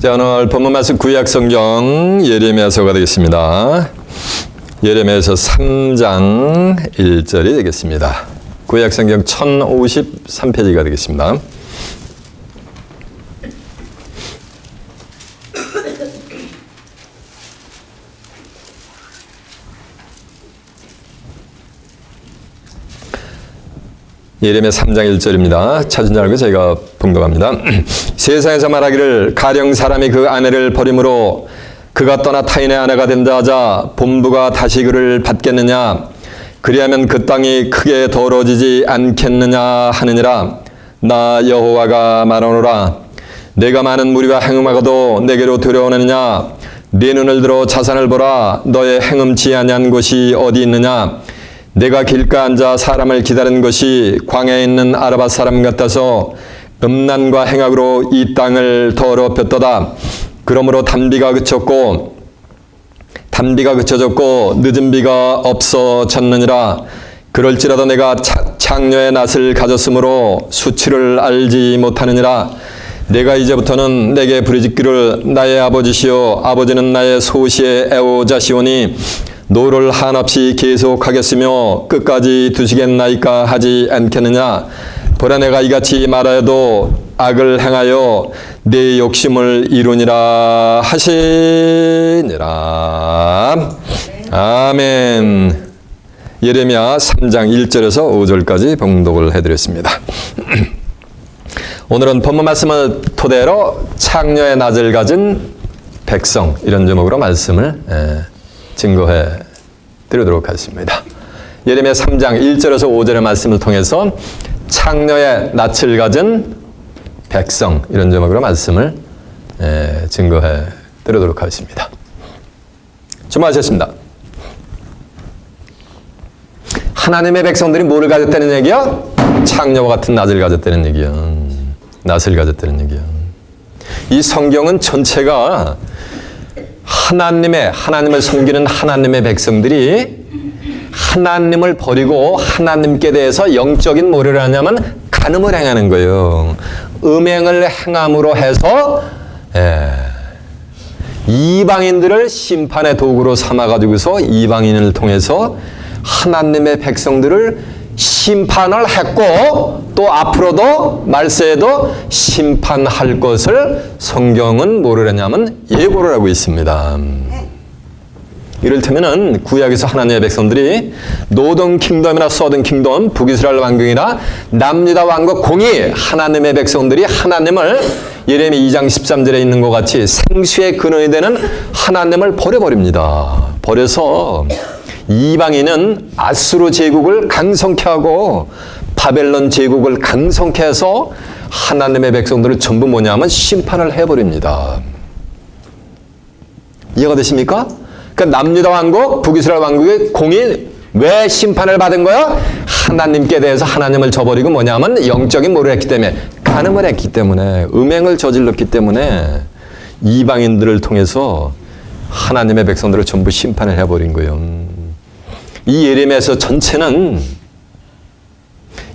자, 오늘 본문 말씀 구약성경 예레미야서가 되겠습니다. 예레미야서 3장 1절이 되겠습니다. 구약성경 1053페이지가 되겠습니다. 예레미야 3장 1절입니다. 찾은 줄 알고 저희가 봉독합니다. 세상에서 말하기를 가령 사람이 그 아내를 버림으로 그가 떠나 타인의 아내가 된다 하자 본부가 다시 그를 받겠느냐? 그리하면 그 땅이 크게 더러워지지 않겠느냐 하느니라. 나 여호와가 말하노라. 내가 많은 무리가 행음하고도 내게로 들어오느냐? 네 눈을 들어 자산을 보라. 너의 행음치 아니한 곳이 어디 있느냐? 내가 길가 앉아 사람을 기다린 것이 광야에 있는 아라바 사람 같아서 음란과 행악으로 이 땅을 더럽혔도다. 그러므로 단비가 그쳐졌고 늦은 비가 없어졌느니라. 그럴지라도 내가 창녀의 낯을 가졌으므로 수치를 알지 못하느니라. 내가 이제부터는 내게 부르짖기를 나의 아버지시오 아버지는 나의 소시의 애호자시오니 노를 한없이 계속하겠으며 끝까지 두시겠나이까 하지 않겠느냐. 보라 내가 이같이 말하여도 악을 행하여 내 욕심을 이루니라 하시니라. 아멘. 예레미야 3장 1절에서 5절까지 봉독을 해드렸습니다. 오늘은 본문 말씀을 토대로 창녀의 낯을 가진 백성 이런 제목으로 말씀을 증거해 드리도록 하겠습니다. 예레미야 3장 1절에서 5절의 말씀을 통해서 창녀의 낯을 가진 백성 이런 제목으로 말씀을 증거해 드리도록 하겠습니다. 주목하셨습니다. 하나님의 백성들이 뭐를 가졌다는 얘기야? 창녀와 같은 낯을 가졌다는 얘기야. 낯을 가졌다는 얘기야. 이 성경은 전체가 하나님을 섬기는 하나님의 백성들이 하나님을 버리고 하나님께 대해서 영적인 뭐를 하냐면 간음을 행하는 거예요. 음행을 행함으로 해서 이방인들을 심판의 도구로 삼아가지고서 이방인을 통해서 하나님의 백성들을 심판을 했고 또 앞으로도 말세에도 심판할 것을 성경은 뭐를 하냐면 예고를 하고 있습니다. 이를테면은 구약에서 하나님의 백성들이 노던 킹덤이나 서든 킹덤, 북이스라엘 왕국이나 남유다 왕국 공이 하나님의 백성들이 하나님을 예레미야 2장 13절에 있는 것 같이 생수의 근원이 되는 하나님을 버려버립니다. 버려서 이방인은 아수르 제국을 강성케 하고 바벨론 제국을 강성케 해서 하나님의 백성들을 전부 뭐냐면 심판을 해버립니다. 이해가 되십니까? 그러니까 남유다 왕국, 북이스라엘 왕국의 공이 왜 심판을 받은 거야? 하나님께 대해서 하나님을 저버리고 뭐냐면 영적인 뭐를 했기 때문에 간음을 했기 때문에 음행을 저질렀기 때문에 이방인들을 통해서 하나님의 백성들을 전부 심판을 해버린 거예요. 이 예레미야서 전체는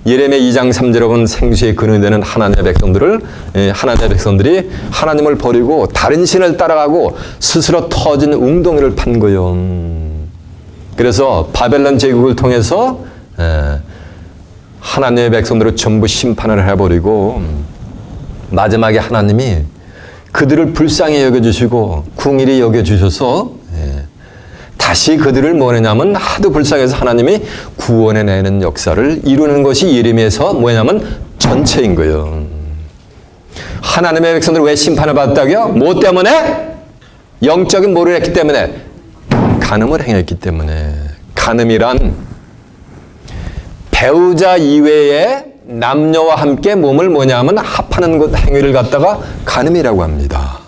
예레미야 2장 3절에 보면 생수의 근원이 되는 하나님의 백성들이 하나님을 버리고 다른 신을 따라가고 스스로 터진 웅덩이를 판 거예요. 그래서 바벨론 제국을 통해서 하나님의 백성들을 전부 심판을 해버리고 마지막에 하나님이 그들을 불쌍히 여겨주시고 궁일이 여겨주셔서 다시 그들을 뭐냐면 하도 불쌍해서 하나님이 구원해내는 역사를 이루는 것이 예레미야서 뭐냐면 전체인 거예요. 하나님의 백성들 왜 심판을 받았다고요? 뭐 때문에? 영적인 뭐를 했기 때문에? 간음을 행했기 때문에. 간음이란 배우자 이외에 남녀와 함께 몸을 뭐냐면 합하는 것 행위를 갖다가 간음이라고 합니다.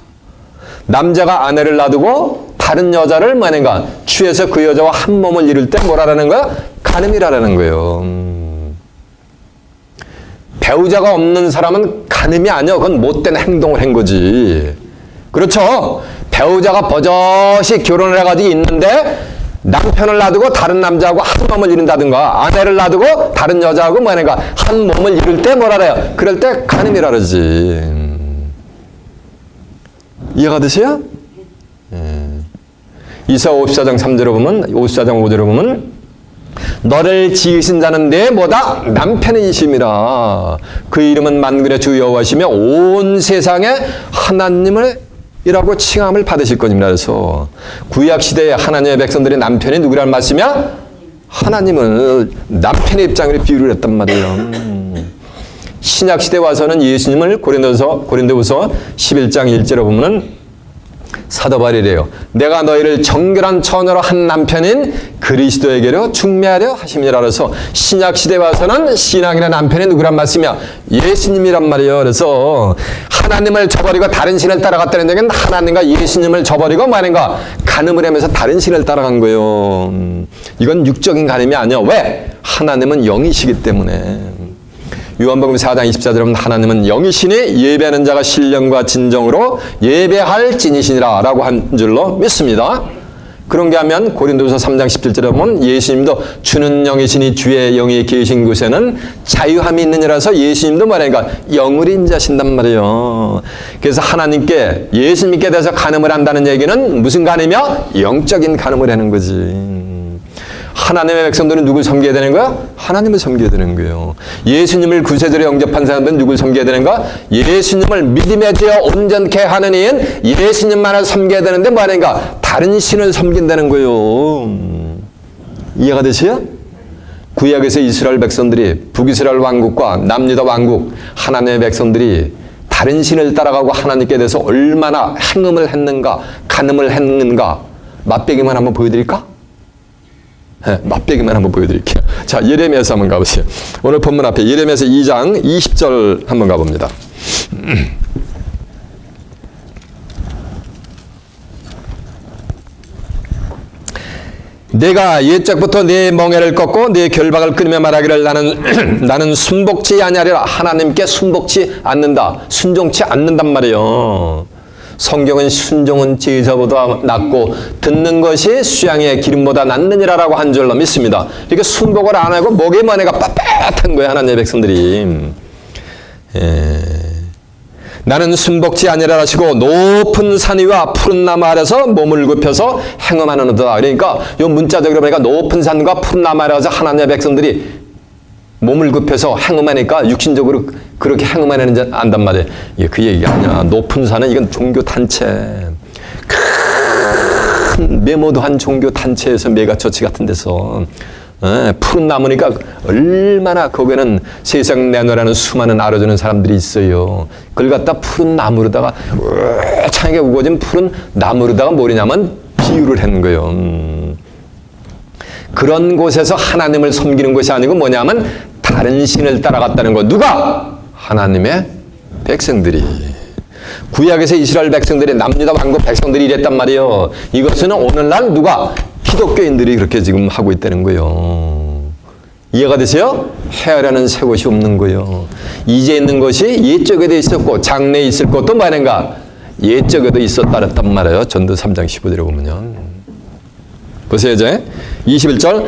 남자가 아내를 놔두고 다른 여자를 뭐하는가 취해서 그 여자와 한 몸을 이룰 때 뭐라는 거야? 간음이라는 거예요. 배우자가 없는 사람은 간음이 아니야. 그건 못된 행동을 한 거지. 그렇죠? 배우자가 버젓이 결혼을 해가지고 있는데 남편을 놔두고 다른 남자하고 한 몸을 이룬다든가 아내를 놔두고 다른 여자하고 뭐하는가 한 몸을 이룰 때 뭐라 그래요? 그럴 때 간음이라 그러지. 이해가 되세요? 이사 54장 3절로 보면 54장 5절로 보면 너를 지으신 자는 내 뭐다? 남편이심이라. 그 이름은 만군의 주 여호와시며 온 세상에 하나님을 이라고 칭함을 받으실 것입니다. 그래서 구약 시대에 하나님의 백성들의 남편이 누구란 말씀이야? 하나님을 남편의 입장으로 비유를 했단 말이에요. 신약 시대 와서는 예수님을 고린도후서 11장 1절에 보면은 사도 바울이래요. 내가 너희를 정결한 처녀로 한 남편인 그리스도에게로 중매하려 하심이라. 그래서 신약 시대 와서는 신앙이라는 남편이 누구란 말씀이야? 예수님이란 말이에요. 그래서 하나님을 저버리고 다른 신을 따라갔다는 얘기는 하나님과 예수님을 저버리고 뭐하는가? 간음을 하면서 다른 신을 따라간 거예요. 이건 육적인 간음이 아니야. 왜? 하나님은 영이시기 때문에. 요한복음 4장 24절에 보면 하나님은 영이시니 예배하는 자가 신령과 진정으로 예배할 진이시니라 라고 한 줄로 믿습니다. 그런 게 하면 고린도서 3장 17절에 보면 예수님도 주는 영이시니 주의 영이 계신 곳에는 자유함이 있느니라서 예수님도 말하니까 영을 인자신단 말이에요. 그래서 하나님께 예수님께 대해서 간음을 한다는 얘기는 무슨 간음이야? 영적인 간음을 하는 거지. 하나님의 백성들은 누굴 섬겨야 되는 거야? 하나님을 섬겨야 되는 거예요. 예수님을 구세주로 영접한 사람들은 누굴 섬겨야 되는가? 예수님을 믿음에 되어 온전케 하는 이인 예수님만을 섬겨야 되는데 뭐 하는가? 다른 신을 섬긴다는 거예요. 이해가 되세요? 구약에서 이스라엘 백성들이 북이스라엘 왕국과 남유다 왕국 하나님의 백성들이 다른 신을 따라가고 하나님께 대해서 얼마나 행음을 했는가 간음을 했는가 맛배기만 한번 보여드릴까? 네, 맛배기만 한번 보여드릴게요. 자, 예레미야서 한번 가보세요. 오늘 본문 앞에 예레미야서 2장 20절 한번 가봅니다. 내가 옛적부터 내 멍에를 꺾고 내 결박을 끊으며 말하기를 나는 순복지 아니하리라. 하나님께 순복지 않는다. 순종치 않는단 말이에요. 성경은 순종은 제사보다 낫고 듣는 것이 수양의 기름보다 낫느니라라고 한 줄로 믿습니다. 이렇게 순복을 안 하고 목에만 해가 빳빳한 거예요. 하나님의 백성들이. 나는 순복지 아니라 하시고 높은 산 위와 푸른 나무 아래서 몸을 굽혀서 행음하는도다. 그러니까 이 문자적으로 보니까 높은 산과 푸른 나무 아래서 하나님의 백성들이 몸을 굽혀서 행음하니까 육신적으로 그렇게 행음하는 안단 말이에요. 그 얘기가 아니야. 높은 산은 이건 종교 단체. 큰 메모도한 종교 단체에서 메가처치 같은 데서 푸른 나무니까 얼마나 거기에는 세상 내놓으라는 수많은 알아주는 사람들이 있어요. 그걸 갖다 푸른 나무로다가 창하게 우거진 푸른 나무로다가 뭐냐면 비유를 하는 거예요. 그런 곳에서 하나님을 섬기는 것이 아니고 뭐냐면 다른 신을 따라갔다는 거. 누가? 하나님의 백성들이. 구약에서 이스라엘 백성들이 남유다 왕국 백성들이 이랬단 말이에요. 이것은 오늘날 누가? 기독교인들이 그렇게 지금 하고 있다는 거예요. 이해가 되세요? 헤아려는 새 곳이 없는 거예요. 이제 있는 것이 옛적에도 있었고 장래에 있을 것도 많은가? 옛적에도 있었다랬단 말이에요. 전도 3장 15절에 보면요. 보세요. 이제 21절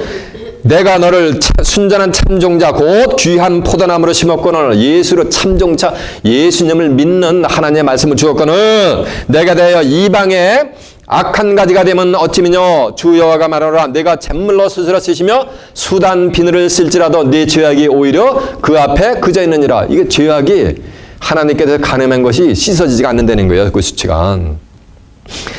내가 너를 순전한 참종자 곧 귀한 포도나무로 심었거늘 예수로 참종자 예수님을 믿는 하나님의 말씀을 주었거늘 내가 대하여 이방에 악한 가지가 되면 어찌미뇨 주 여호와가 말하노라 내가 잿물로 스스로 쓰시며 수단 비늘을 쓸지라도 네 죄악이 오히려 그 앞에 그저 있느니라. 이게 죄악이 하나님께서 간음한 것이 씻어지지가 않는다는 거예요. 그 수치가.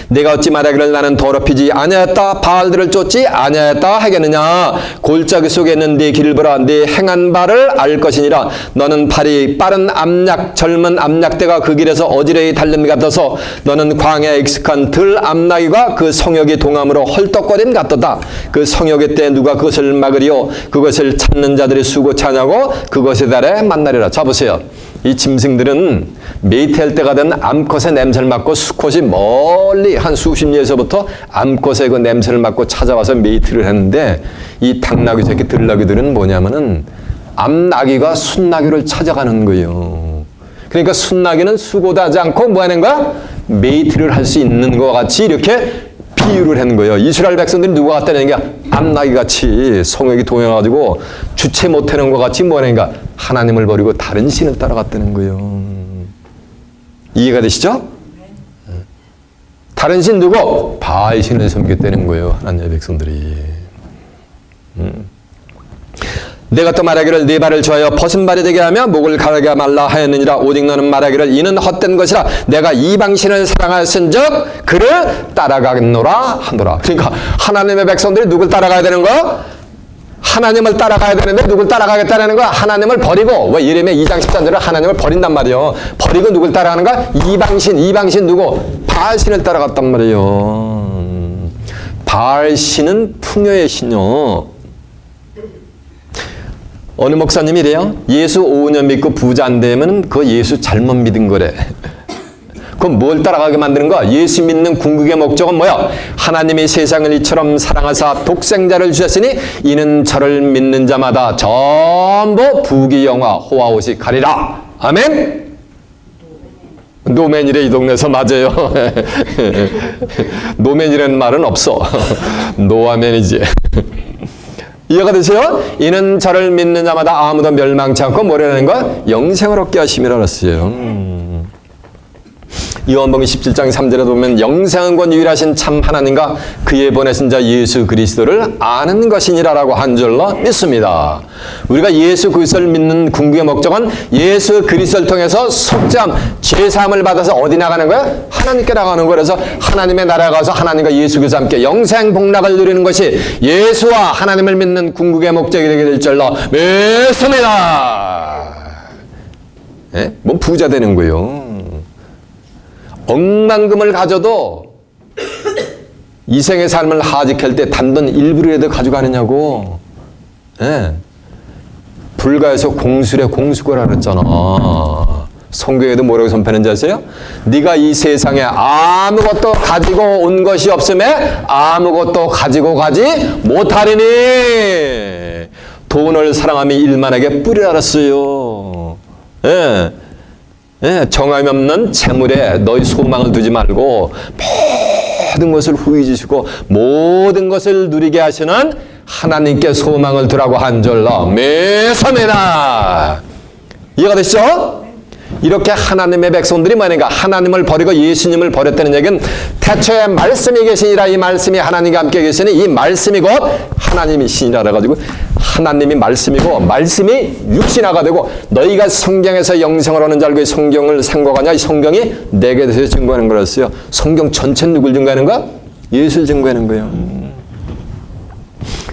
내가 어찌 말하기를 나는 더럽히지 아니하였다 바알들을 쫓지 아니하였다 하겠느냐. 골짜기 속에 있는 네 길을 보라 네 행한 바를 알 것이니라. 너는 발이 빠른 암약 젊은 암약대가 그 길에서 어지러이 달림 같아서 너는 광야에 익숙한 들 암나기가 그 성역이 동함으로 헐떡거림 같도다. 그 성역의 때 누가 그것을 막으리요 그것을 찾는 자들이 수고 차냐고 그것에 달에 만나리라. 자 보세요. 이 짐승들은 메이트할 때가 되면 암컷의 냄새를 맡고 수컷이 멀리 한 수십 리에서부터 암컷의 그 냄새를 맡고 찾아와서 메이트를 했는데 이 닭나귀 새끼 들나귀들은 뭐냐면은 암나귀가 순나귀를 찾아가는 거예요. 그러니까 순나귀는 수고도 하지 않고 뭐 하는 거야? 메이트를 할 수 있는 것과 같이 이렇게 비유를 하는 거예요. 이스라엘 백성들이 누가 같다는 게 암나귀 같이 성역이 동해가지고 주체 못하는 것 같이 뭐하는가? 하나님을 버리고 다른 신을 따라갔다는 거예요. 이해가 되시죠? 다른 신 누구? 바알 신을 섬겼다는 거예요. 하나님의 백성들이. 내가 또 말하기를 네 발을 좋아하여 벗은 발이 되게 하며 목을 가르게 말라 하였느니라. 오직 너는 말하기를 이는 헛된 것이라. 내가 이방신을 사랑하였은즉 그를 따라가겠노라 하노라. 그러니까 하나님의 백성들이 누굴 따라가야 되는 거야? 하나님을 따라가야 되는데 누굴 따라가겠다는 거야? 하나님을 버리고. 왜 예레미야 2장 13절에 하나님을 버린단 말이에요. 버리고 누굴 따라가는 거야? 이방신 누구? 바알신을 따라갔단 말이에요. 바알신은 풍요의 신이요. 어느 목사님이 이래요. 예수 5년 믿고 부자 안 되면 그거 예수 잘못 믿은 거래. 그럼 뭘 따라가게 만드는 거야? 예수 믿는 궁극의 목적은 뭐야? 하나님이 세상을 이처럼 사랑하사 독생자를 주셨으니 이는 저를 믿는 자마다 전부 부귀영화 호화옷이 가리라. 아멘? 노맨이래 이 동네에서. 맞아요. 노맨이라는 말은 없어. 노아맨이지. 이해가 되세요? 이는 저를 믿는 자마다 아무도 멸망치 않고 뭐라는 거야? 영생을 얻게 하심이라 그랬어요. 요한복음 17장 3절에 보면 영생은 곧 유일하신 참 하나님과 그의 보내신 자 예수 그리스도를 아는 것이니라라고 한 줄로 믿습니다. 우리가 예수 그리스도를 믿는 궁극의 목적은 예수 그리스도를 통해서 속죄함, 죄사함을 받아서 어디 나가는 거야? 하나님께 나가는 거야. 그래서 하나님의 나라에 가서 하나님과 예수 그리스도와 함께 영생 복락을 누리는 것이 예수와 하나님을 믿는 궁극의 목적이 되게 될 줄로 믿습니다. 예? 뭐 부자 되는 거예요. 억만금을 가져도 이 생의 삶을 하직할 때 단돈 일부라도 가져가느냐고. 예. 불가에서 공술에 공수거라 그랬잖아. 성경에도 뭐라고 선포하는지 아세요? 네가 이 세상에 아무것도 가지고 온 것이 없음에 아무것도 가지고 가지 못하리니 돈을 사랑함이 일만하게 뿌리라 그랬어요. 예. 예, 정함이 없는 재물에 너희 소망을 두지 말고 모든 것을 후이지시고 모든 것을 누리게 하시는 하나님께 소망을 두라고 한 줄로 믿습니다. 이해가 되시죠? 이렇게 하나님의 백성들이 뭐니까 하나님을 버리고 예수님을 버렸다는 얘기는 태초에 말씀이 계시니라. 이 말씀이 하나님과 함께 계시니 이 말씀이 곧 하나님이 신이라 그래가지고 하나님이 말씀이고 말씀이 육신화가 되고 너희가 성경에서 영생을 얻는 줄 알고 이 성경을 상고하냐. 이 성경이 내게 대해서 증거하는 거였어요. 성경 전체는 누굴 증거하는 거야? 예수를 증거하는 거예요.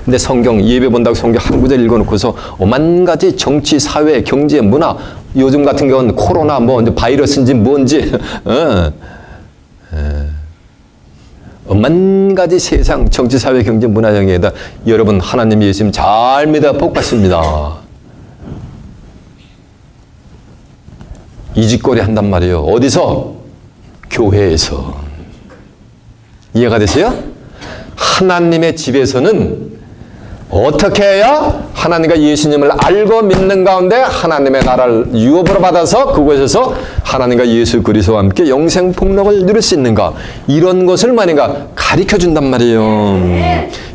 근데 성경 예배 본다고 성경 한 구절 읽어놓고서 오만 가지 정치, 사회, 경제, 문화 요즘 같은 경우는 코로나 뭐 바이러스인지 뭔지 오만 가지 세상 정치, 사회, 경제, 문화 영역에다 여러분 하나님 예수님 잘 믿어 복 받습니다. 이짓거리 한단 말이에요. 어디서? 교회에서. 이해가 되세요? 하나님의 집에서는 어떻게 해야 하나님과 예수님을 알고 믿는 가운데 하나님의 나라를 유업으로 받아서 그곳에서 하나님과 예수 그리스도와 함께 영생 복락을 누릴 수 있는가. 이런 것을 만인가 가르쳐준단 말이에요.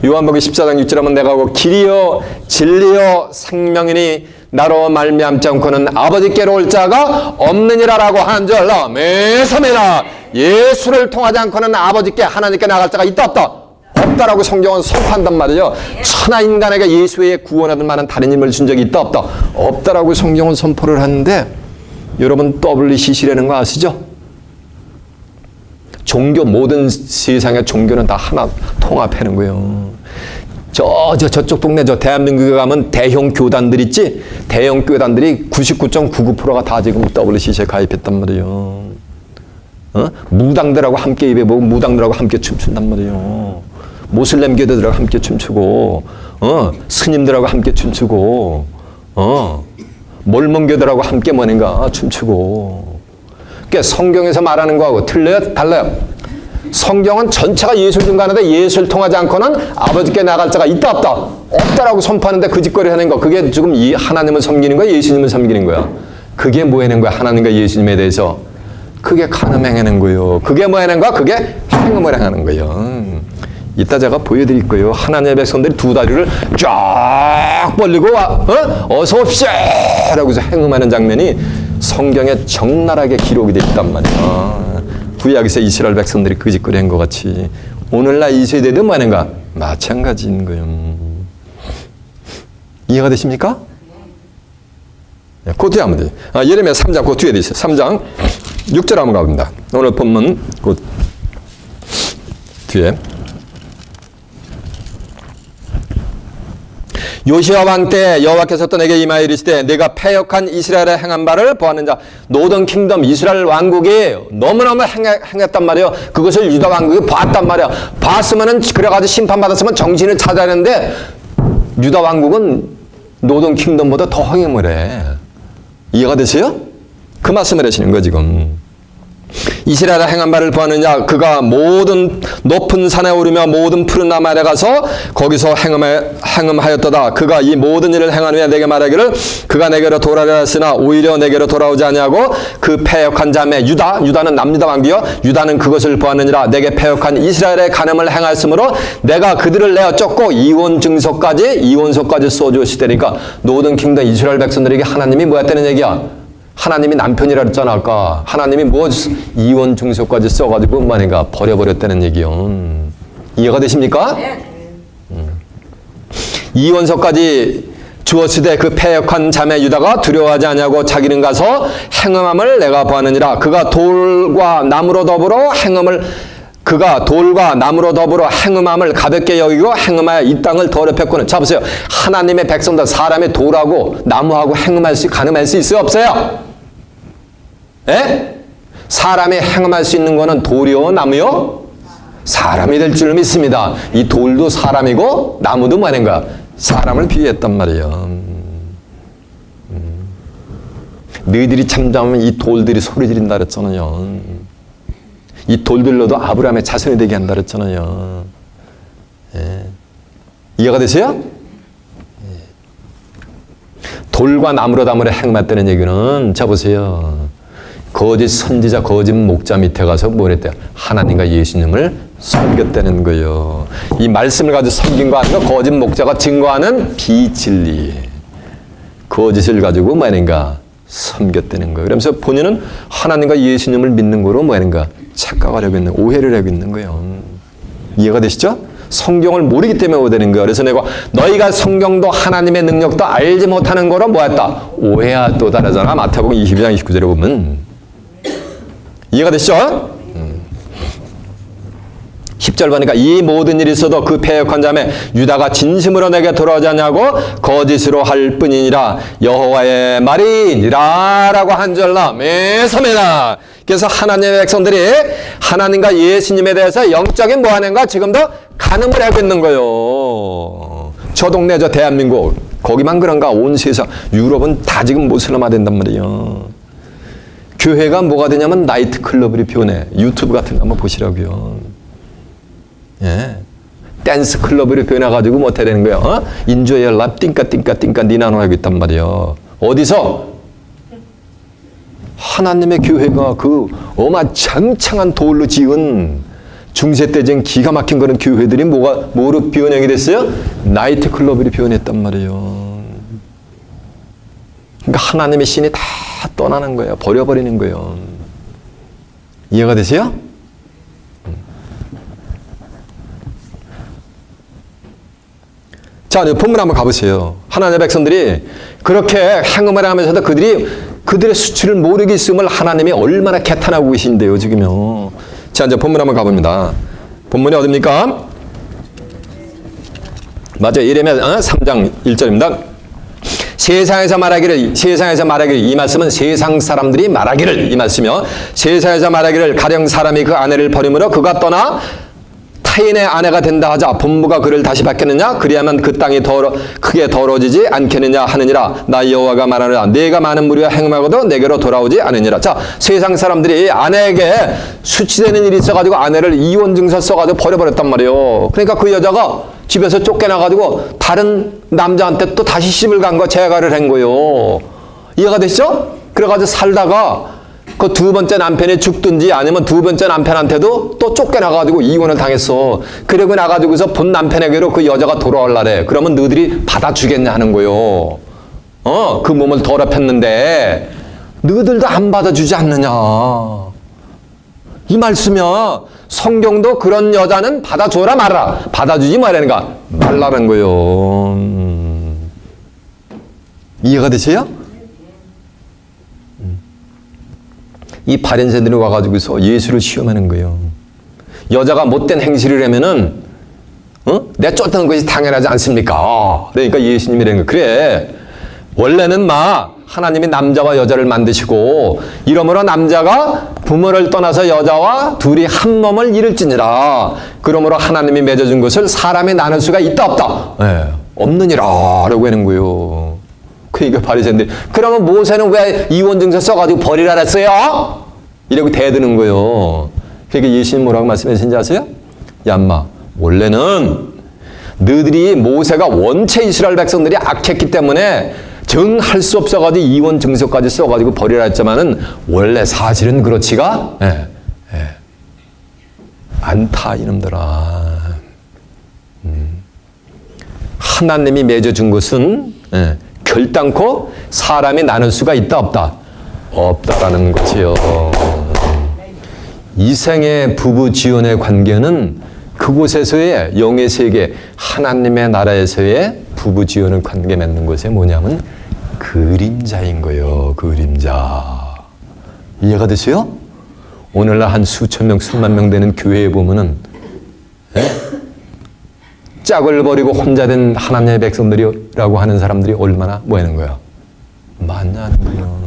요한복음 14장 6절에 하면 내가 곧 길이요 진리요 생명이니 나로 말미암지 않고는 아버지께로 올 자가 없느니라라고 한 줄로 믿습니다. 예수를 통하지 않고는 아버지께 하나님께 나갈 자가 있다 없다? 없다라고 성경은 선포한단 말이에요. 천하 인간에게 예수 외에 구원하는 만한 다른 힘을 준 적이 있다 없다? 없다라고 성경은 선포를 하는데 여러분 WCC라는 거 아시죠? 종교 모든 세상의 종교는 다 하나 통합하는 거예요. 저쪽 동네 대한민국에 가면 대형 교단들 있지? 대형 교단들이 99.99%가 다 지금 WCC에 가입했단 말이에요. 무당들하고 함께 예배보고 무당들하고 함께 춤춘단 말이에요. 모슬렘 교도들하고 함께 춤추고 스님들하고 함께 춤추고 몰몬교들하고 함께 뭐는가 춤추고. 그러니까 성경에서 말하는 거하고 틀려요? 달라요? 성경은 전체가 예수를 증거하는데 예수를 통하지 않고는 아버지께 나갈 자가 있다 없다? 없다라고 선포하는데 그 짓거리 하는 거 그게 지금 이 하나님을 섬기는 거야? 예수님을 섬기는 거야? 그게 뭐 하는 거야? 하나님과 예수님에 대해서 그게 간음 행하는 거예요. 그게 뭐 하는 거야? 그게 행음을 행하는 거예요. 이따 제가 보여드릴 거예요. 하나님의 백성들이 두 다리를 쫙 벌리고 어서 옵시오! 라고 해서 행음하는 장면이 성경에 적나라하게 기록이 되어 있단 말이야. 구약에서 이스라엘 백성들이 그 짓거리 한 것 같이 오늘날 이 세대도 뭐 하는가? 마찬가지인 거예요. 이해가 되십니까? 그 뒤에 한번 돼요. 예레미야 3장 그 뒤에 돼 있어요. 3장 6절 한번 가봅니다. 오늘 본문 그 뒤에. 요시야 왕 때 여호와께서 또 내게 임하여 이르시되 내가 패역한 이스라엘에 행한 바를 보았는 자. 노던 킹덤 이스라엘 왕국이 너무너무 행했단 말이에요. 그것을 유다 왕국이 봤단 말이야. 봤으면은 그래가지고 심판받았으면 정신을 찾아야 하는데 유다 왕국은 노던 킹덤보다 더 행함을 해. 이해가 되세요? 그 말씀을 하시는 거 지금. 이스라엘의 행한 바를 보았느냐? 그가 모든 높은 산에 오르며 모든 푸른 나무 아래 가서 거기서 행음하였도다. 그가 이 모든 일을 행한 후에 내게 말하기를 그가 내게로 돌아오려 했으나 오히려 내게로 돌아오지 아니하고 그 패역한 자매 유다는 남유다 왕비요 유다는 그것을 보았느니라. 내게 패역한 이스라엘의 간음을 행하였으므로 내가 그들을 내어 쫓고 이혼소까지 쏘주시되니까 노던 킹덤 이스라엘 백성들에게 하나님이 뭐였다는 얘기야? 하나님이 남편이라 그랬잖아 아까. 하나님이 뭐 이혼 증서까지 써가지고 만약에 버려버렸다는 얘기요. 이해가 되십니까? 이혼서까지 주었으되 그 패역한 자매 유다가 두려워하지 아니하고 자기는 가서 행음함을 내가 보았느니라. 그가 돌과 나무로 더불어 행음함을 가볍게 여기고 행음하여 이 땅을 더럽혔구나. 자 보세요. 하나님의 백성들 사람의 돌하고 나무하고 가늠할 수 있어요? 없어요? 예? 사람이 행음할 수 있는 거는 돌이요 나무요? 사람이 될 줄 믿습니다. 이 돌도 사람이고 나무도 뭐하는가? 사람을 비유했단 말이에요. 너희들이 잠잠하면 이 돌들이 소리 지른다 그랬잖아요. 이 돌들로도 아브라함의 자손이 되게 한다 그랬잖아요. 예. 이해가 되세요? 예. 돌과 나무로 행음했다는 얘기는 자 보세요. 거짓 선지자, 거짓 목자 밑에 가서 뭘 했대요? 하나님과 예수님을 섬겼다는 거예요. 이 말씀을 가지고 섬긴 거 아닌가? 거짓 목자가 증거하는 비진리. 거짓을 가지고 뭐 하는가? 섬겼다는 거예요. 그러면서 본인은 하나님과 예수님을 믿는 거로 뭐 하는가? 착각하려고 있는, 오해를 하고 있는 거예요. 이해가 되시죠? 성경을 모르기 때문에 오해되는 거예요. 그래서 내가 너희가 성경도 하나님의 능력도 알지 못하는 거로 뭐했다? 오해하도다 그러잖아. 마태복음 22장 29절에 보면. 이해가 되시죠? 10절 보니까 이 모든 일이 있어도 그 패역한 자매 유다가 진심으로 내게 돌아오지 않냐고 거짓으로 할 뿐이니라. 여호와의 말이니라 라고 한 절나 매서매나. 그래서 하나님의 백성들이 하나님과 예수님에 대해서 영적인 뭐 하는가 지금도 간음을 하고 있는 거예요. 저 동네 저 대한민국 거기만 그런가? 온 세상 유럽은 다 지금 모슬람화 된단 말이에요. 교회가 뭐가 되냐면 나이트 클럽으로 변해. 유튜브 같은 거 한번 보시라고요. 예. 댄스 클럽으로 변해가지고 뭐 어떻게 되는 거예요? 인조의 연락 띵까 니나노 하고 있단 말이에요. 어디서? 하나님의 교회가 그 어마장창한 돌로 지은 중세 때 진 기가 막힌 그런 교회들이 뭐로 변형이 됐어요? 나이트 클럽으로 변했단 말이에요. 그러니까 하나님의 신이 다 떠나는 거예요. 버려버리는 거예요. 이해가 되세요? 자, 본문 한번 가보세요. 하나님의 백성들이 그렇게 행음을 하면서도 그들의 수치를 모르겠음을 하나님이 얼마나 개탄하고 계신데요, 지금요. 자, 이제 본문 한번 가봅니다. 본문이 어딥니까? 맞아요. 예레미야 3장 1절입니다. 세상에서 말하기를 이 말씀은 세상 사람들이 말하기를 이 말씀이요. 세상에서 말하기를 가령 사람이 그 아내를 버림으로 그가 떠나 타인의 아내가 된다 하자 본부가 그를 다시 받겠느냐? 그리하면 그 땅이 크게 더러워지지 않겠느냐 하느니라. 나 여호와가 말하느라 내가 많은 무리와 행음하고도 내게로 돌아오지 않으니라. 자, 세상 사람들이 아내에게 수치되는 일이 있어가지고 아내를 이혼 증서 써가지고 버려버렸단 말이에요. 그러니까 그 여자가 집에서 쫓겨나가지고 다른 남자한테 또 다시 시집을 간 거 재가를 한 거예요. 이해가 되시죠? 그래가지고 살다가 그 두 번째 남편이 죽든지 아니면 두 번째 남편한테도 또 쫓겨나가지고 이혼을 당했어. 그러고 나가지고서 본 남편에게로 그 여자가 돌아올라래. 그러면 너희들이 받아주겠냐 하는 거요. 그 몸을 더럽혔는데 너희들도 안 받아주지 않느냐. 이 말씀이야. 성경도 그런 여자는 받아줘라 말아라. 받아주지 말라는가? 말라는 거요. 이해가 되세요? 이 바리새인들이 와가지고서 예수를 시험하는 거예요. 여자가 못된 행실을 하면은 내쫓는 것이 당연하지 않습니까? 그러니까 예수님이 이런 거 그래. 원래는 하나님이 남자와 여자를 만드시고 이러므로 남자가 부모를 떠나서 여자와 둘이 한 몸을 이룰지니라. 그러므로 하나님이 맺어준 것을 사람이 나눌 수가 있다 없다? 네, 없느니라 라고 하는 거예요. 그러니까 바리새인들이 그러면 모세는 왜 이혼증서 써가지고 버리라 그랬어요? 이러고 대드는 거예요. 그러니까 예수님 뭐라고 말씀하신지 아세요? 야 인마, 원래는 너희들이 모세가 원체 이스라엘 백성들이 악했기 때문에 정할 수 없어가지고 이혼 증서까지 써가지고 버리라 했지만은 원래 사실은 그렇지가 않다 이놈들아. 하나님이 맺어준 것은 결단코 사람이 나눌 수가 있다 없다? 없다라는 거지요. 이생의 부부 지연의 관계는 그곳에서의 영의 세계 하나님의 나라에서의 부부 지연을 관계 맺는 것이 뭐냐면 그림자인 거예요. 그림자. 이해가 되세요? 오늘날 한 수천 명, 수만 명 되는 교회에 보면은 짝을 버리고 혼자 된 하나님의 백성들이라고 하는 사람들이 얼마나 뭐 하는 거야? 많냐는 거예요.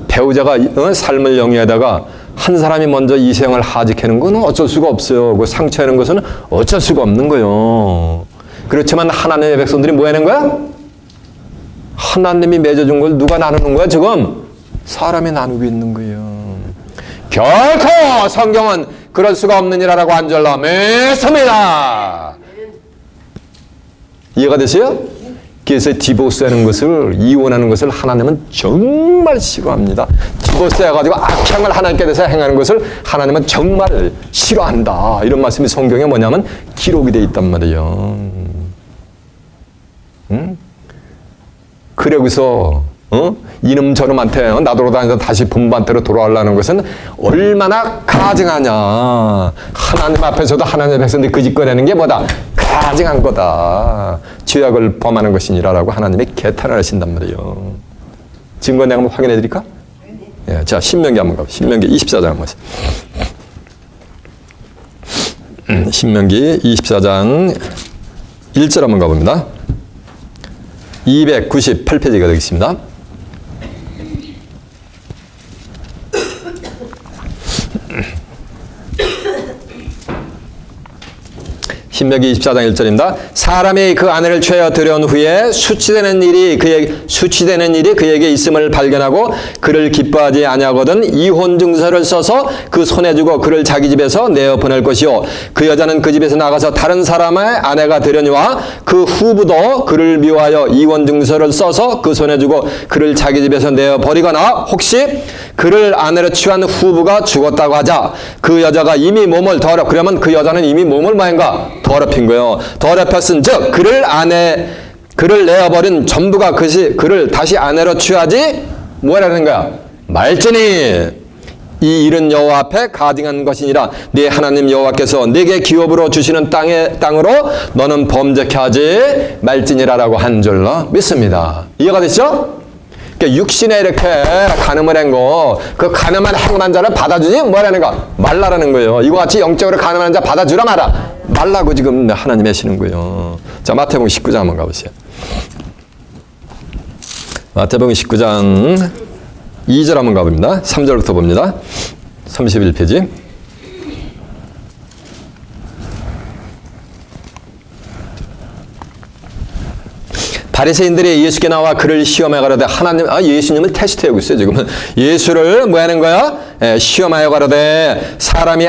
배우자가 삶을 영위하다가 한 사람이 먼저 이생을 하직하는 건 어쩔 수가 없어요. 그 상처하는 것은 어쩔 수가 없는 거예요. 그렇지만 하나님의 백성들이 뭐 하는 거야? 하나님이 맺어준 걸 누가 나누는 거야 지금? 사람이 나누고 있는 거예요. 결코 성경은 그럴 수가 없느니라라고 안 절라 맺습니다. 이해가 되세요? 그래서 디보스하는 것을, 이혼하는 것을 하나님은 정말 싫어합니다. 디보스 해가지고 악행을 하나님께 대해서 행하는 것을 하나님은 정말 싫어한다. 이런 말씀이 성경에 뭐냐면 기록이 되어 있단 말이에요. 그러고서 이놈저놈한테 나돌아다니서 다시 본반대로 돌아오려는 것은 얼마나 가증하냐. 하나님 앞에서도 하나님의 백성들이 그 짓 꺼내는 게 뭐다? 가증한 거다. 죄악을 범하는 것이니라라고 하나님이 개탄을 하신단 말이에요. 증거 내가 한번 확인해 드릴까? 예, 자, 신명기 한번 가보세요. 신명기 24장 한번 보세요. 신명기 24장 1절 한번 가봅니다. 298페이지가 되겠습니다. 신명기 24장 1절입니다. 사람이 그 아내를 죄어 들여온 후에 수치되는 일이 그에게 있음을 발견하고 그를 기뻐하지 아니하거든 이혼 증서를 써서 그 손에 주고 그를 자기 집에서 내어 보낼 것이요 그 여자는 그 집에서 나가서 다른 사람의 아내가 되려니와 그 후부도 그를 미워하여 이혼 증서를 써서 그 손에 주고 그를 자기 집에서 내어 버리거나 혹시 그를 아내로 취한 후부가 죽었다고 하자 그 여자가 이미 몸을 그러면 그 여자는 이미 몸을 뭐인가 더럽힌 거예요. 더럽혔은 즉 그를 내어버린 전부가 그를 다시 아내로 취하지 뭐라는 거야? 말지니 이 일은 여호와 앞에 가증한 것이니라. 네 하나님 여호와께서 네게 기업으로 주시는 땅으로 너는 범죄케 하지 말지니라라고 한 줄로 믿습니다. 이해가 됐죠? 육신에 이렇게 간음을 한 거, 그 간음한 행한 자를 받아주지 뭐라는 거? 말라라는 거예요. 이거 같이 영적으로 간음한 자 받아주라 마라. 말라고 지금 하나님이 하시는 거예요. 자, 마태복음 19장 한번 가보세요. 마태복음 19장 2절 한번 가봅니다. 3절부터 봅니다. 31페이지. 바리새인들이 예수께 나와 그를 시험해 가로되 예수님을 테스트하고 있어요. 지금은 예수를 뭐 하는 거야? 시험하여 가로되 사람이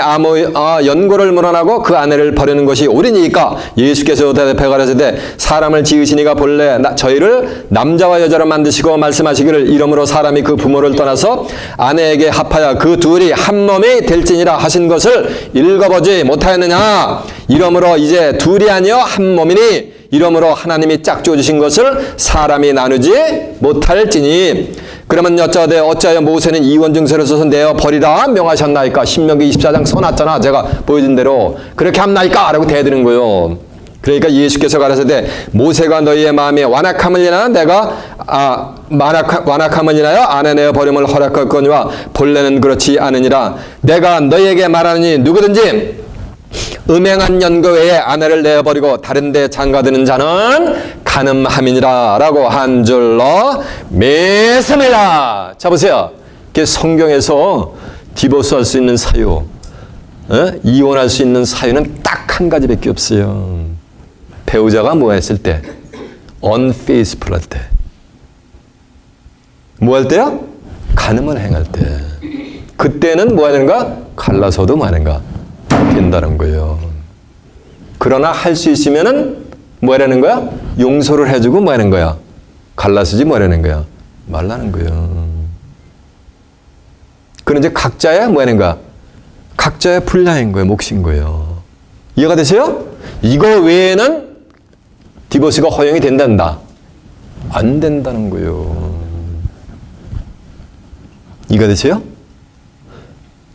연고를 물어나고 그 아내를 버리는 것이 옳으니까 예수께서 대답해 가로되 사람을 지으시니가 본래 저희를 남자와 여자로 만드시고 말씀하시기를 이러므로 사람이 그 부모를 떠나서 아내에게 합하여 그 둘이 한 몸이 될지니라 하신 것을 읽어보지 못하였느냐. 이러므로 이제 둘이 아니여 한 몸이니 이러므로 하나님이 짝지어 주신 것을 사람이 나누지 못할지니 그러면 어찌하여 모세는 이혼 증서를 써서 내어 버리라 명하셨나이까? 신명기 24장 써놨잖아. 제가 보여준 대로. 그렇게 합나이까? 라고 대드는 거예요. 그러니까 예수께서 가라사대 모세가 너희의 마음에 완악함을 인하여 내가 완악함을 인하여 아내 내어 버림을 허락할거니와 본래는 그렇지 않으니라. 내가 너희에게 말하느니 누구든지 음행한 연고 외에 아내를 내어버리고 다른 데 장가드는 자는 간음함이니라 라고 한 줄로 믿습니다. 자 보세요. 성경에서 디보스할 수 있는 사유, 이혼할 수 있는 사유는 딱 한 가지밖에 없어요. 배우자가 뭐 했을 때? unfaithful 할 때. 뭐 할 때요? 간음을 행할 때. 그때는 뭐 하는가? 갈라서도 뭐 하는가? 된다는 거예요. 그러나 할 수 있으면은 뭐 하라는 거야? 용서를 해주고 뭐 하는 거야? 갈라서지 뭐 하라는 거야? 말라는 거예요. 그런 이제 각자의 뭐 하는 거야? 각자의 분량인 거예요. 몫인 거예요. 이해가 되세요? 이거 외에는 디보스가 허용이 된단다. 안 된다는 거예요. 이해가 되세요?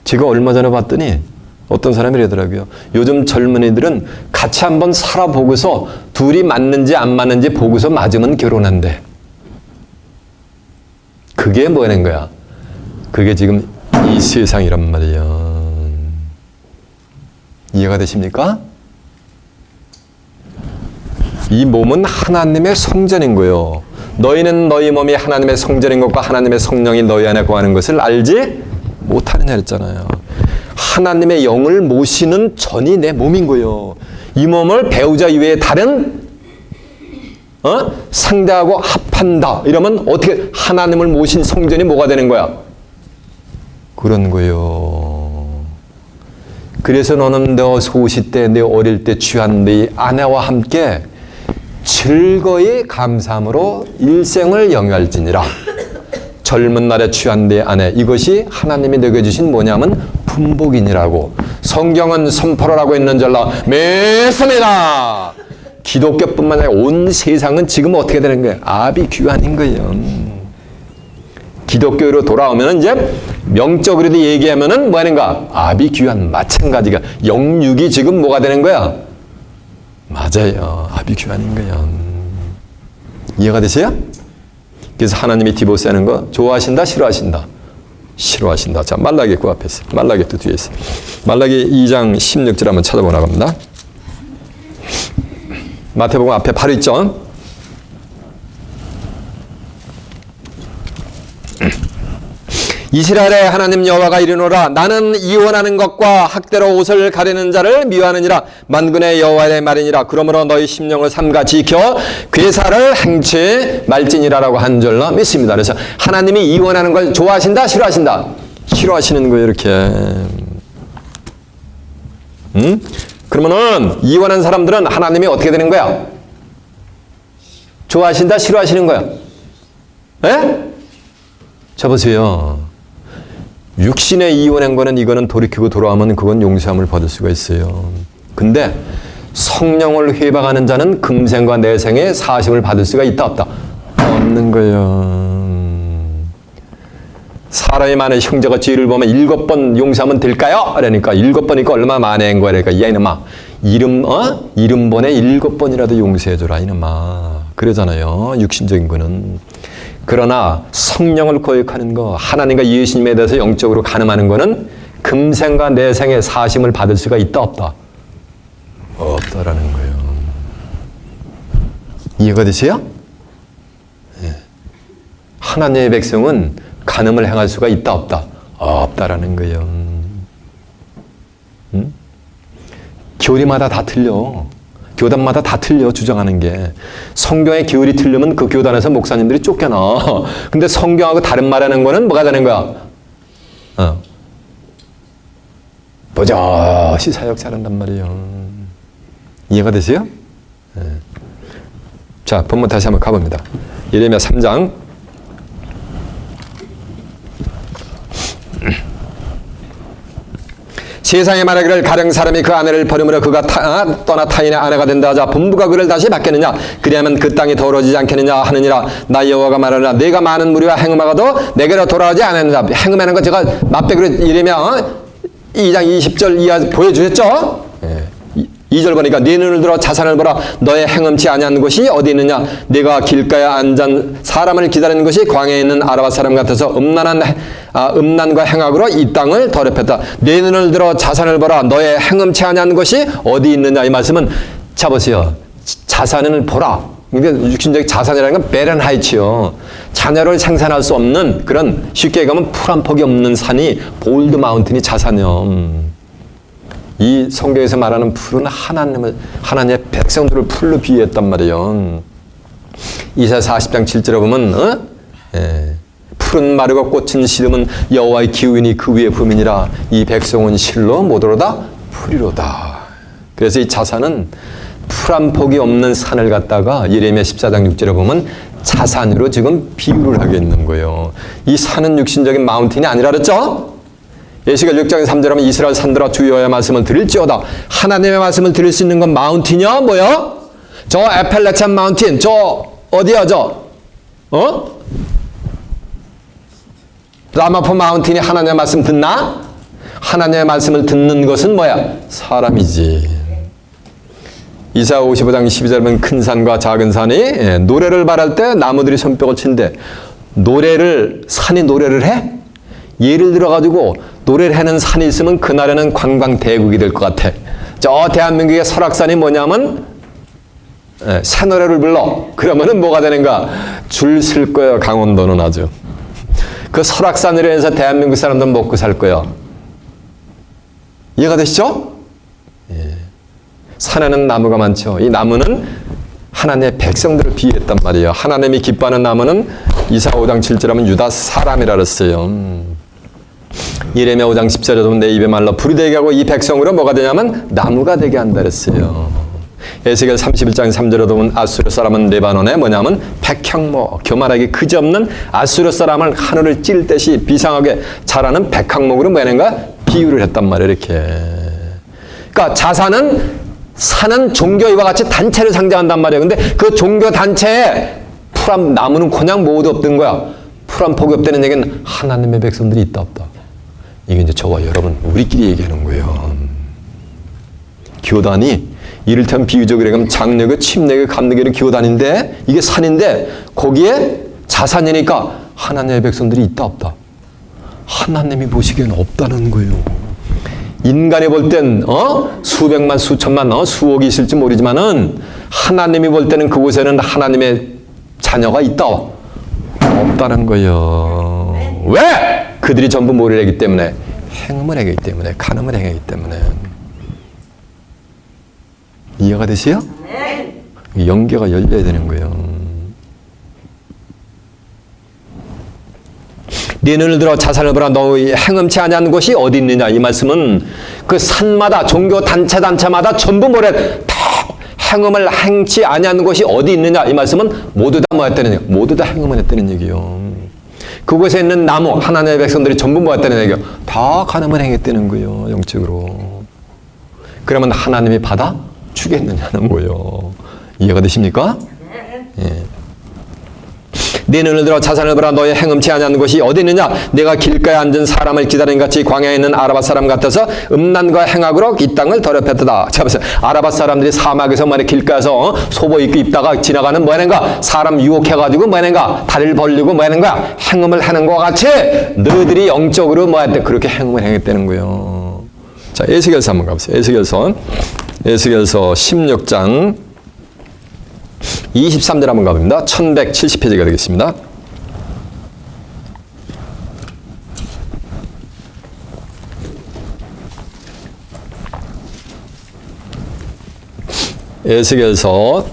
제가 얼마 전에 봤더니 어떤 사람이 이러더라고요. 요즘 젊은이들은 같이 한번 살아보고서 둘이 맞는지 안 맞는지 보고서 맞으면 결혼한대. 그게 뭐 하는 거야? 그게 지금 이 세상이란 말이야. 이해가 되십니까? 이 몸은 하나님의 성전인 거예요. 너희는 너희 몸이 하나님의 성전인 것과 하나님의 성령이 너희 안에 거하는 것을 알지 못하느냐 했잖아요. 하나님의 영을 모시는 전이 내 몸인 거예요. 이 몸을 배우자 이외에 다른 상대하고 합한다. 이러면 어떻게 하나님을 모신 성전이 뭐가 되는 거야? 그런 거예요. 그래서 너는 너 소시 때, 내 어릴 때 취한 네 아내와 함께 즐거이 감사함으로 일생을 영위할지니라. 젊은 날에 취한 네 아내, 이것이 하나님이 내게 주신 뭐냐면 분복이니라고 성경은 선포를 하고 있는 줄로 믿습니다. 기독교뿐만 아니라 온 세상은 지금 어떻게 되는 거예요? 아비규환인 거예요. 기독교로 돌아오면 이제 명적으로도 얘기하면은 뭐 하는가? 아비규환 마찬가지가 영육이 지금 뭐가 되는 거야? 맞아요. 아비규환인 거예요. 이해가 되세요? 그래서 하나님이 디보스 하는 거 좋아하신다, 싫어하신다? 싫어하신다. 자, 말라기 그 앞에 있어요. 말라기 또 뒤에 있어요. 말라기 2장 16절 한번 찾아보나 갑니다. 마태복음 앞에 바로 있죠. 이스라엘의 하나님 여호와가 이르노라. 나는 이혼하는 것과 학대로 옷을 가리는 자를 미워하느니라. 만군의 여호와의 말이니라. 그러므로 너희 심령을 삼가 지켜 괴사를 행치 말지니라라고 한 줄로 믿습니다. 그래서 하나님이 이혼하는 걸 좋아하신다, 싫어하신다? 싫어하시는 거예요. 이렇게. 그러면은 이혼한 사람들은 하나님이 어떻게 되는 거야? 좋아하신다, 싫어하시는 거야? 에? 자 보세요. 육신에 이혼한 거는 이거는 돌이키고 돌아오면 그건 용서함을 받을 수가 있어요. 근데 성령을 회방하는 자는 금생과 내생의 사심을 받을 수가 있다 없다? 없는 거예요. 사람이 많은 형제가 죄를 보면 7번 용서하면 될까요? 그러니까 7번이니까 얼마 만회인 거야. 그러니까 야 이놈아 이름 번에 7번이라도 용서해줘라 이놈아. 그러잖아요. 육신적인 거는. 그러나 성령을 거역하는 거, 하나님과 예수님에 대해서 영적으로 간음하는 거는 금생과 내생의 사심을 받을 수가 있다 없다? 없다라는 거예요. 이해가 되세요? 예. 하나님의 백성은 간음을 행할 수가 있다 없다? 없다라는 거예요. 교리마다 다 틀려. 교단마다 다 틀려, 주장하는 게. 성경의 교리 틀리면 그 교단에서 목사님들이 쫓겨나. 근데 성경하고 다른 말하는 거는 뭐가 되는 거야? 버젓이 사역 잘한단 말이에요. 이해가 되세요? 네. 자, 본문 다시 한번 가봅니다. 예레미야 3장. 세상에 말하기를 가령 사람이 그 아내를 버림으로 그가 떠나 타인의 아내가 된다 하자 본부가 그를 다시 받겠느냐 그리하면 그 땅이 더러워지지 않겠느냐 하느니라. 나 여호와가 말하노라 내가 많은 무리와 행음하고도 내게로 돌아오지 않았느냐. 행음하는 거 제가 맛배기로 이르면 2장 20절 이하 보여주셨죠. 2절 보니까 네 눈을 들어 자산을 보라 너의 행음치 아니한 곳이 어디 있느냐. 네가 길가에 앉은 사람을 기다리는 것이 광야에 있는 아라바 사람 같아서 음란과 행악으로 이 땅을 더럽혔다. 네 눈을 들어 자산을 보라 너의 행음치 아니한 것이 어디 있느냐. 이 말씀은 자 보세요. 자산을 보라. 그러니까 육신적 자산이라는 건 베렌하이츠요. 자녀를 생산할 수 없는 그런 쉽게 얘기하면 풀 한 폭이 없는 산이 볼드 마운틴이 자산이요. 이 성경에서 말하는 풀은 하나님의 백성들을 풀로 비유했단 말이에요. 이사야 40장 7절에 보면 풀은 마르고 꽃은 시름은 여호와의 기운이 그 위에 부민이라 이 백성은 실로 못오로다 풀이로다. 그래서 이 자산은 풀 한 폭이 없는 산을 갖다가 예레미야 14장 6절에 보면 자산으로 지금 비유를 하고 있는 거예요. 이 산은 육신적인 마운틴이 아니라 그랬죠? 예시겔 6장 3절에 하면 이스라엘 산들아 주 여호와의 말씀을 들을지어다. 하나님의 말씀을 들을 수 있는 건 마운틴이야 뭐야? 저 에펠레찬 마운틴 저 어디야 저? 라마포 마운틴이 하나님의 말씀 듣나? 하나님의 말씀을 듣는 것은 뭐야? 사람이지. 이사야 55장 12절에 보면 큰 산과 작은 산이 노래를 발할 때 나무들이 손뼉을 친대. 산이 노래를 해? 예를 들어가지고 노래를 하는 산이 있으면 그날에는 관광 대국이 될 것 같아. 저 대한민국의 설악산이 뭐냐면 새 노래를 불러. 그러면은 뭐가 되는가? 줄 쓸 거예요. 강원도는 아주. 그 설악산으로 해서 대한민국 사람들은 먹고 살 거예요. 이해가 되시죠? 예. 산에는 나무가 많죠. 이 나무는 하나님의 백성들을 비유했단 말이에요. 하나님이 기뻐하는 나무는 이사야 5장 7절 하면 유다 사람이라 그랬어요. 예레미야 5장 10절에 보면 내 입에 말라 불이 되게 하고 이 백성으로 뭐가 되냐면 나무가 되게 한다 그랬어요. 에스겔 31장 3절에 보면 아수르 사람은 레바논에 뭐냐면 백향목, 교만하게 그지없는 아수르 사람을 하늘을 찔듯이 비상하게 자라는 백향목으로 뭐하는가 비유를 했단 말이에요. 이렇게. 그러니까 산은 종교 이와 같이 단체를 상징한단 말이에요. 근데 그 종교 단체에 풀한 나무는 그냥 모두 없던 거야. 풀 한 폭이 없다는 얘기는 하나님의 백성들이 있다 없다. 이게 이제 저와 여러분 우리끼리 얘기하는 거예요. 교단이 이를테면 비유적으로 얘기하면 장력의 침략의 감력의 교단인데 이게 산인데 거기에 자산이니까 하나님의 백성들이 있다 없다. 하나님이 보시기에는 없다는 거예요. 인간이 볼 땐 수백만 수천만 수억이 있을지 모르지만은 하나님이 볼 때는 그곳에는 하나님의 자녀가 있다 없다는 거예요. 왜? 그들이 전부 뭐를 하기 때문에 행음을 하기 때문에 간음을 행하기 때문에. 이해가 되세요? 연계가 열려야 되는 거예요. 네 눈을 들어 자산을 보라 너의 행음치 아니한 곳이 어디 있느냐. 이 말씀은 그 산마다 종교 단체마다 전부 뭐래 다 행음을 행치 아니한 곳이 어디 있느냐. 이 말씀은 모두 다 뭐 했다는 얘기, 모두 다 행음을 했다는 얘기요. 그곳에 있는 나무 하나님의 백성들이 전부 뭐 했다는 얘기요, 다 간음을 행했다는 거예요. 영적으로. 그러면 하나님이 받아 주겠느냐는 거예요. 이해가 되십니까? 예. 네 눈을 들어 자산을 보라 너의 행음치 아니한 것이 어디 있느냐. 내가 길가에 앉은 사람을 기다리는 같이 광야에 있는 아라바 사람 같아서 음란과 행악으로 이 땅을 더럽혔다. 자 보세요. 아라바 사람들이 사막에서 만약 길가에서 소복 입고 입다가 지나가는 뭐 하는가, 사람 유혹해가지고 뭐 하는가, 다리를 벌리고 뭐 하는가, 행음을 하는 것과 같이 너희들이 영적으로 뭐 했대, 그렇게 행음을 행했다는 거예요. 자, 에스겔서 한번 가보세요. 에스겔서 16장 23절 한번 가봅니다. 1170페이지가 되겠습니다. 에스겔서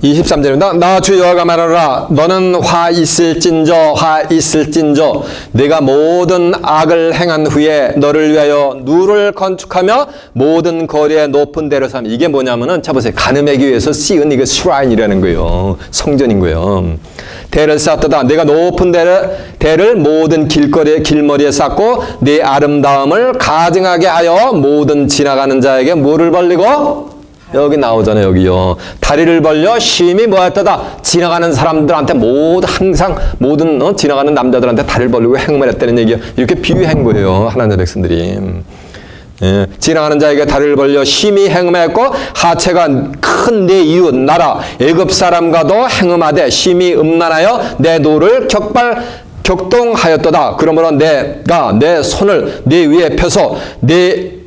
23절입니다. 나 주 여호와가 말하노라. 너는 화 있을진저 내가 모든 악을 행한 후에 너를 위하여 누를 건축하며 모든 거리에 높은 데를 삼. 이게 뭐냐면은 자 보세요. 가늠하기 위해서 씌은 이게 슈라인이라는 거예요. 성전인 거예요. 대를 쌓았다. 내가 높은 대를 모든 길머리에 쌓고 네 아름다움을 가증하게 하여 모든 지나가는 자에게 물을 벌리고 여기 나오잖아요. 여기요. 다리를 벌려 심히 뭐였다다. 지나가는 사람들한테 항상 모든 지나가는 남자들한테 다리를 벌리고 행음을 했다는 얘기예요. 이렇게 비유한 거예요. 하나님의 백성들이. 예, 지나가는 자에게 다리를 벌려 심히 행음했고 하체가 큰 내 이웃 나라 애굽 사람과도 행음하되 심히 음란하여 내 노를 격동하였도다. 그러므로 내가 내 손을 네 위에 펴서 네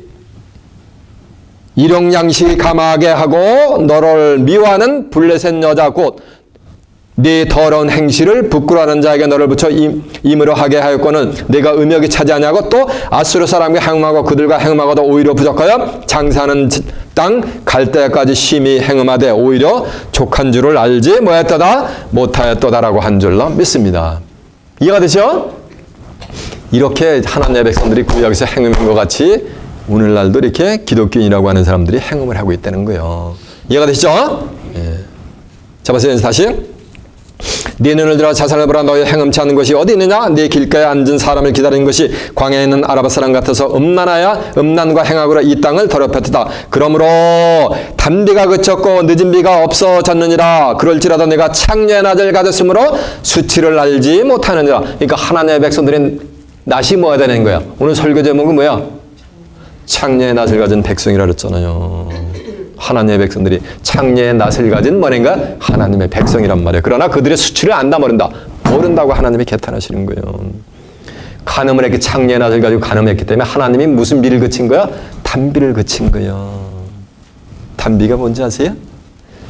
일용양식 감하게 하고 너를 미워하는 블레셋 여자 곧 네 더러운 행실을 부끄러워하는 자에게 너를 붙여 임으로 하게 하였거늘 내가 음욕이 차지하냐고 또 아수르 사람과 행음하고 그들과 행음하고도 오히려 부족하여 장사하는 땅 갈대까지 심히 행음하되 오히려 족한 줄을 알지 못하였도다라고 한 줄로 믿습니다. 이해가 되죠? 이렇게 하나님의 백성들이 구약에서 행음한 것 같이 오늘날도 이렇게 기독교인이라고 하는 사람들이 행음을 하고 있다는 거예요. 이해가 되시죠? 예. 자, 보세요. 다시. 네 눈을 들어 자산을 보라. 너의 행음치 않는 것이 어디 있느냐? 네 길가에 앉은 사람을 기다리는 것이 광야에 있는 아라바 사람 같아서 음란과 행악으로 이 땅을 더럽혔다. 그러므로 단비가 그쳤고 늦은 비가 없어졌느니라. 그럴지라도 내가 창녀의 낮을 가졌으므로 수치를 알지 못하느니라. 그러니까 하나님의 백성들은 낮이 뭐가 되는 거야? 오늘 설교 제목은 뭐야? 창녀의 낯을 가진 백성이라 그랬잖아요. 하나님의 백성들이 창녀의 낯을 가진 뭐인가? 하나님의 백성이란 말이에요. 그러나 그들의 수치를 안다 모른다고 하나님이 개탄하시는 거예요. 간음을 했기 창녀의 낯을 가지고 간음했기 때문에 하나님이 무슨 비를 그친 거야? 단비를 그친 거예요. 단비가 뭔지 아세요?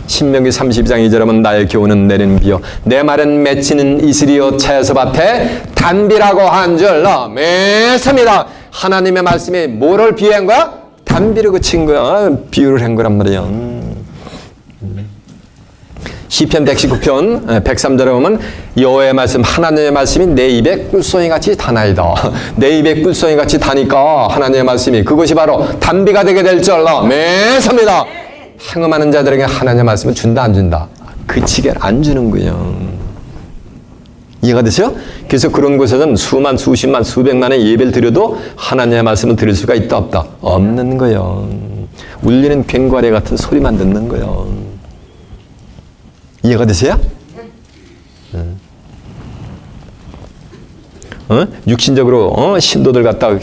신명기 32장 2절에 보면 나의 교훈은 내리는 비요 내 말은 맺히는 이슬이요 채소 밭에 단비라고 한 줄로 믿습니다. 하나님의 말씀이 뭐를 비유한 거야? 단비를 그친 거야. 비유를 한 거란 말이에요. 시편 119편 103절에 보면 여호와의 말씀 하나님의 말씀이 내 입에 꿀송이 같이 다나이다. 내 입에 꿀송이 같이 다니까 하나님의 말씀이 그것이 바로 단비가 되게 될 줄로 믿습니다. 행음하는 자들에게 하나님의 말씀을 준다 안 준다? 그치게 안 주는 거예요. 이해가 되세요? 그래서 그런 곳에서는 수만, 수십만, 수백만의 예배를 드려도 하나님의 말씀을 들을 수가 있다 없다? 없는 거예요. 울리는 괭과리 같은 소리만 듣는 거예요. 이해가 되세요? 육신적으로 신도들 갖다가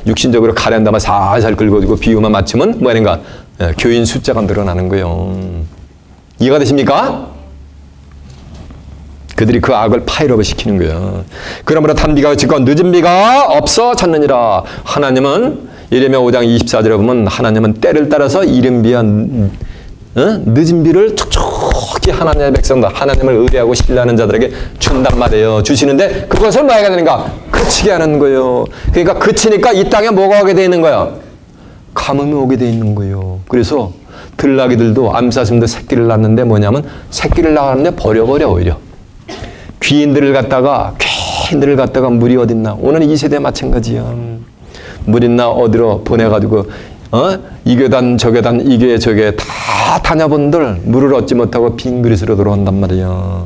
육신적으로 가련다만 살살 긁어주고 비유만 맞추면 뭐하는가? 교인 숫자가 늘어나는 거예요. 이해가 되십니까? 그들이 그 악을 파일업을 시키는 거예요. 그러므로 단비가 그치고 늦은 비가 없어졌느니라. 하나님은 예레미야 5장 24절에 보면 하나님은 때를 따라서 이른 비와 늦은 비를 촉촉히 하나님의 백성들, 하나님을 의뢰하고 신뢰하는 자들에게 준단 말이에요. 주시는데 그것을 뭐 해야 되는가? 그치게 하는 거예요. 그러니까 그치니까 이 땅에 뭐가 오게 돼 있는 거야? 가뭄이 오게 돼 있는 거예요. 그래서 들나귀들도 암사슴도 새끼를 낳는데 뭐냐면 새끼를 낳았는데 버려버려 오히려. 귀인들을 갖다가 물이 어딨나. 오늘 이 세대 마찬가지야. 물 있나 어디로 보내가지고 이 교단 저 교단 이 교회 저 교회 다 다녀본들 물을 얻지 못하고 빈 그릇으로 돌아온단 말이야.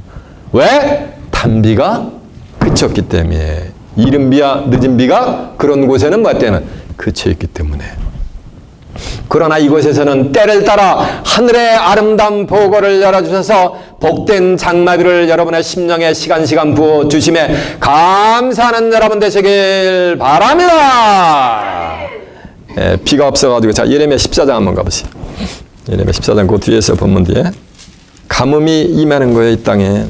왜? 단비가 그쳤기 때문에. 이른 비와 늦은 비가 그런 곳에는 뭐 때는 그쳐있기 때문에. 그러나 이곳에서는 때를 따라 하늘의 아름다운 보고를 열어주셔서 복된 장마비를 여러분의 심령에 시간 부어주심에 감사하는 여러분 되시길 바랍니다. 비가 없어가지고 자 예레미야 14장 한번 가보세요. 예레미야 14장 그 뒤에서 본문 뒤에 가뭄이 임하는 거예요. 이 땅에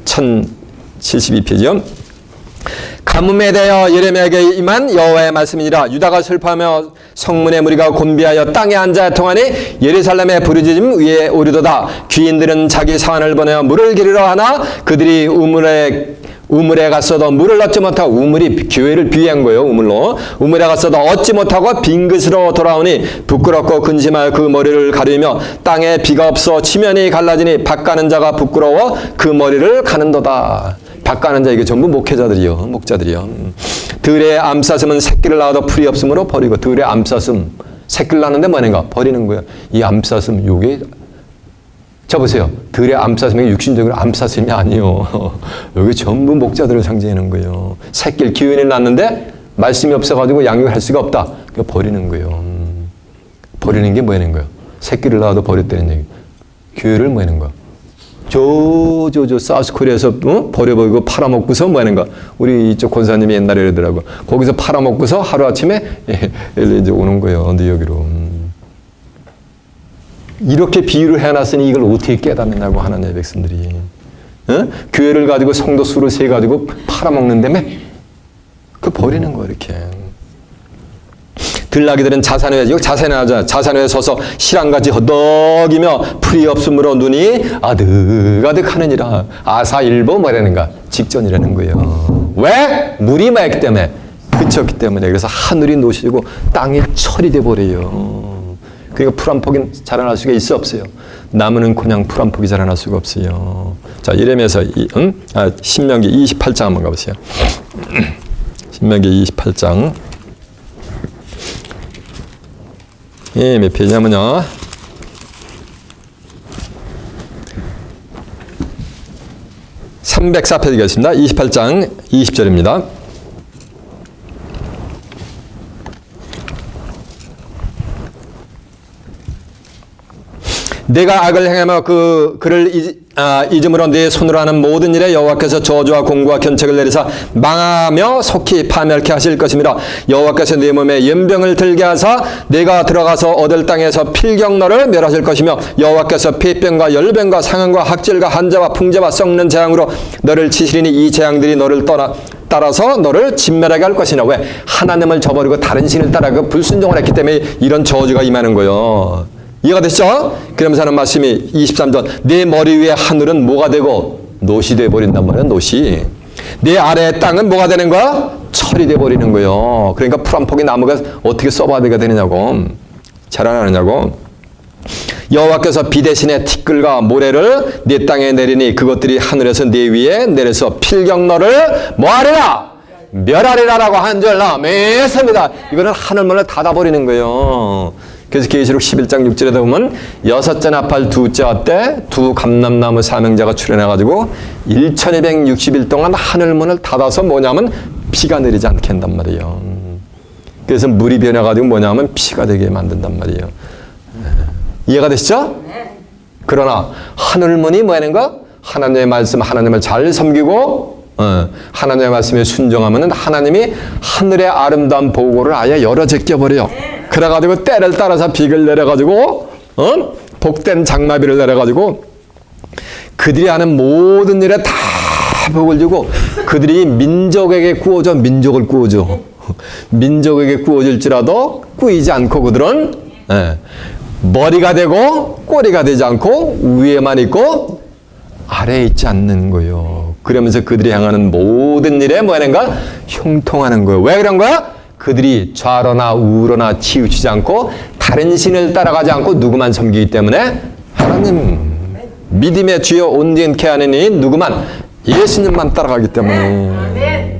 1072페이지요. 가뭄에 대하여 예레미야에게 임한 여호와의 말씀이니라. 유다가 슬퍼하며 성문의 무리가 곤비하여 땅에 앉아 통하니 예루살렘의 부르짖음 위에 오르도다. 귀인들은 자기 사환을 보내어 물을 기르러 하나 그들이 우물에 우물에 갔어도 물을 얻지 못하고, 우물이 교회를 비유한 거예요. 우물로. 우물에 갔어도 얻지 못하고 빈 것으로 돌아오니 부끄럽고 근심하여 그 머리를 가리며 땅에 비가 없어 지면이 갈라지니 밭 가는 자가 부끄러워 그 머리를 가는도다. 밭 가는 자, 이게 전부 목회자들이요. 목자들이요. 들의 암사슴은 새끼를 낳아도 풀이 없으므로 버리고, 들의 암사슴 새끼를 낳는데 뭐하는가? 버리는 거예요. 이 암사슴, 요게 자 보세요. 들의 암사슴이 육신적으로 암사슴이 아니요. 여기 전부 목자들을 상징하는 거예요. 새끼를 기운을 낳는데 말씀이 없어가지고 양육할 수가 없다. 그러니까 버리는 거예요. 버리는 게 뭐하는 거예요? 새끼를 낳아도 버렸다는 얘기. 교회를 뭐하는 거야? 사우스코리아에서 버려버리고 팔아먹고서 뭐하는 거야? 우리 이쪽 권사님이 옛날에 이러더라고. 거기서 팔아먹고서 하루아침에 이제 오는 거예요. 뉴욕으로. 이렇게 비유를 해놨으니 이걸 어떻게 깨닫느냐고 하나님의 백성들이. 교회를 가지고 성도 수를 세가지고 팔아먹는다며? 그 버리는 거야, 이렇게. 들나귀들은 자산에 서서 실한같이 허덕이며 풀이 없으므로 눈이 아득아득 하느니라. 아사일보 뭐라는가? 직전이라는 거예요. 왜? 물이 맑기 때문에. 그쳤기 때문에. 그래서 하늘이 노시고 땅이 철이 돼버려요. 그러니까 풀 한 폭이 자라날 수가 있어 없어요? 나무는 그냥 풀 한 폭이 자라날 수가 없어요. 자, 이러면서 신명기 28장 한번 가보세요. 신명기 28장. 몇 페이지냐면요. 304페이지가 있습니다. 28장 20절입니다. 내가 악을 행하며 그를 잊음으로 내 손으로 하는 모든 일에 여호와께서 저주와 공고와 견책을 내리사 망하며 속히 파멸케 하실 것이므로 여호와께서 내 몸에 연병을 들게 하사 내가 들어가서 얻을 땅에서 필경 너를 멸하실 것이며 여호와께서 폐병과 열병과 상흔과 학질과 한자와 풍자와 썩는 재앙으로 너를 치시리니 이 재앙들이 너를 따라서 너를 진멸하게 할 것이나. 왜? 하나님을 저버리고 다른 신을 따라가 불순종을 했기 때문에 이런 저주가 임하는 거예요. 이해가 되시죠? 그러면서 하는 말씀이 23절. 내 머리 위에 하늘은 뭐가 되고? 노시 되어버린단 말이야. 노시. 내 아래의 땅은 뭐가 되는 거야? 철이 되어버리는 거예요. 그러니까 풀 한 폭의 나무가 어떻게 썩어야 되느냐고. 자라나느냐고. 여호와께서 비 대신에 티끌과 모래를 내 땅에 내리니 그것들이 하늘에서 내 위에 내려서 필경 너를 뭐하리라? 멸하리라라고 한 줄 남했습니다. 이거는 하늘문을 닫아버리는 거예요. 그래서 계시록 11장 6절에 보면 여섯째 나팔 두째 때 두 감람나무 사명자가 출현해가지고 1260일 동안 하늘문을 닫아서 뭐냐면 피가 내리지 않게 한단 말이에요. 그래서 물이 변해가지고 뭐냐면 피가 되게 만든단 말이에요. 이해가 되시죠? 그러나 하늘문이 뭐하는가? 하나님의 말씀, 하나님을 잘 섬기고 하나님의 말씀에 순종하면 하나님이 하늘의 아름다운 보고를 아예 열어 제껴버려요. 그래가지고 때를 따라서 비를 내려가지고 복된 장마비를 내려가지고 그들이 하는 모든 일에 다 복을 주고 그들이 민족에게 구워줘. 민족을 구워줘. 민족에게 구워질지라도 꾸이지 않고 그들은 머리가 되고 꼬리가 되지 않고 위에만 있고 아래에 있지 않는 거예요. 그러면서 그들이 향하는 모든 일에 뭐하는가? 형통하는 거예요. 왜 그런 거야? 그들이 좌로나 우로나 치우치지 않고 다른 신을 따라가지 않고 누구만 섬기기 때문에 하나님 믿음의 주여 온전케 하느니 누구만? 예수님만 따라가기 때문에